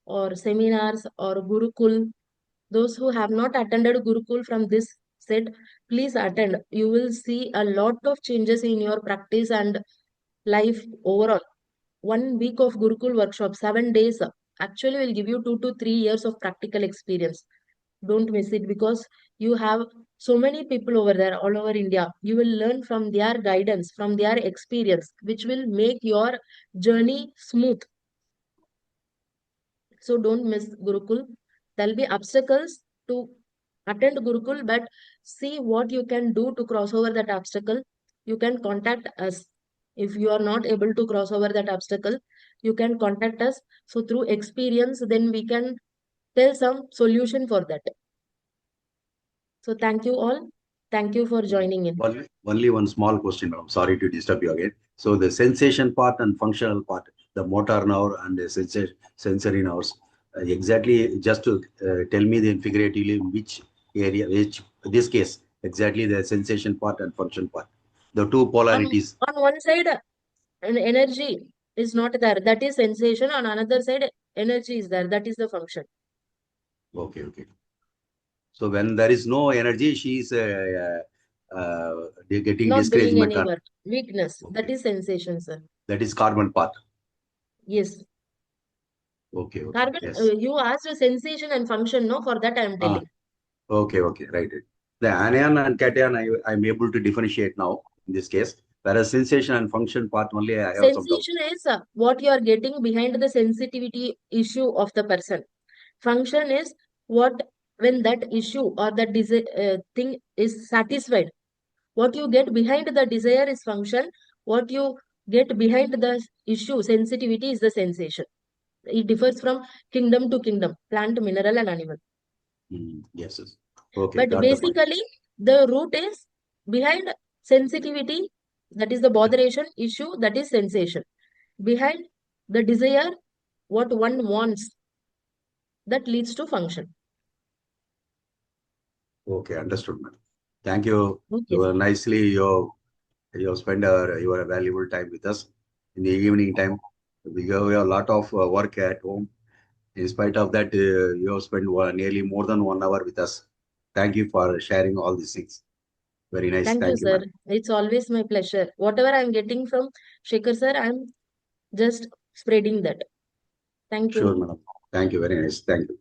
or seminars or Gurukul. Those who have not attended Gurukul from this set, please attend. You will see a lot of changes in your practice and life overall. 1 week of Gurukul workshop, 7 days, actually will give you 2 to 3 years of practical experience. Don't miss it, because you have so many people over there all over India. You will learn from their guidance, from their experience, which will make your journey smooth. So don't miss Gurukul. There'll be obstacles to attend Gurukul, but see what you can do to cross over that obstacle. You can contact us. If you are not able to cross over that obstacle, you can contact us. So through experience, then we can tell some solution for that. So thank you all. Thank you for joining in. Only one small question, madam. Sorry to disturb you again. So the sensation part and functional part, the motor nerve and the sensory nerves, exactly just to tell me the figuratively which area, which this case, exactly the sensation part and function part, the two polarities. On one side, an energy is not there. That is sensation. On another side, energy is there. That is the function. Okay, okay. So when there is no energy, she is getting Not doing discouragement. any work. Weakness. Okay. That is sensation, sir. That is carbon part. Yes. Okay, okay. Carbon, Yes. you asked a sensation and function, no? For that I am telling. Okay, okay, right. The anion and cation, I'm able to differentiate now in this case. Whereas sensation and function part only, I have some doubt. Sensation is what you are getting behind the sensitivity issue of the person. Function is what, when that issue or that thing is satisfied. What you get behind the desire is function. What you get behind the issue, sensitivity, is the sensation. It differs from kingdom to kingdom, plant, mineral, and animal. Yes, yes. Okay, But got the point. basically, the root is behind sensitivity, that is the botheration issue, that is sensation. Behind the desire, what one wants, that leads to function. Okay, understood, madam. Thank you. Okay. You were nicely, you spend your valuable time with us in the evening time. We have a lot of work at home. In spite of that, you have spent nearly more than 1 hour with us. Thank you for sharing all these things. Very nice. Thank you, Thank you, sir. madam. It's always my pleasure. Whatever I'm getting from Shekhar, sir, I'm just spreading that. Thank Sure, you. madam. Thank you. Very nice. Thank you.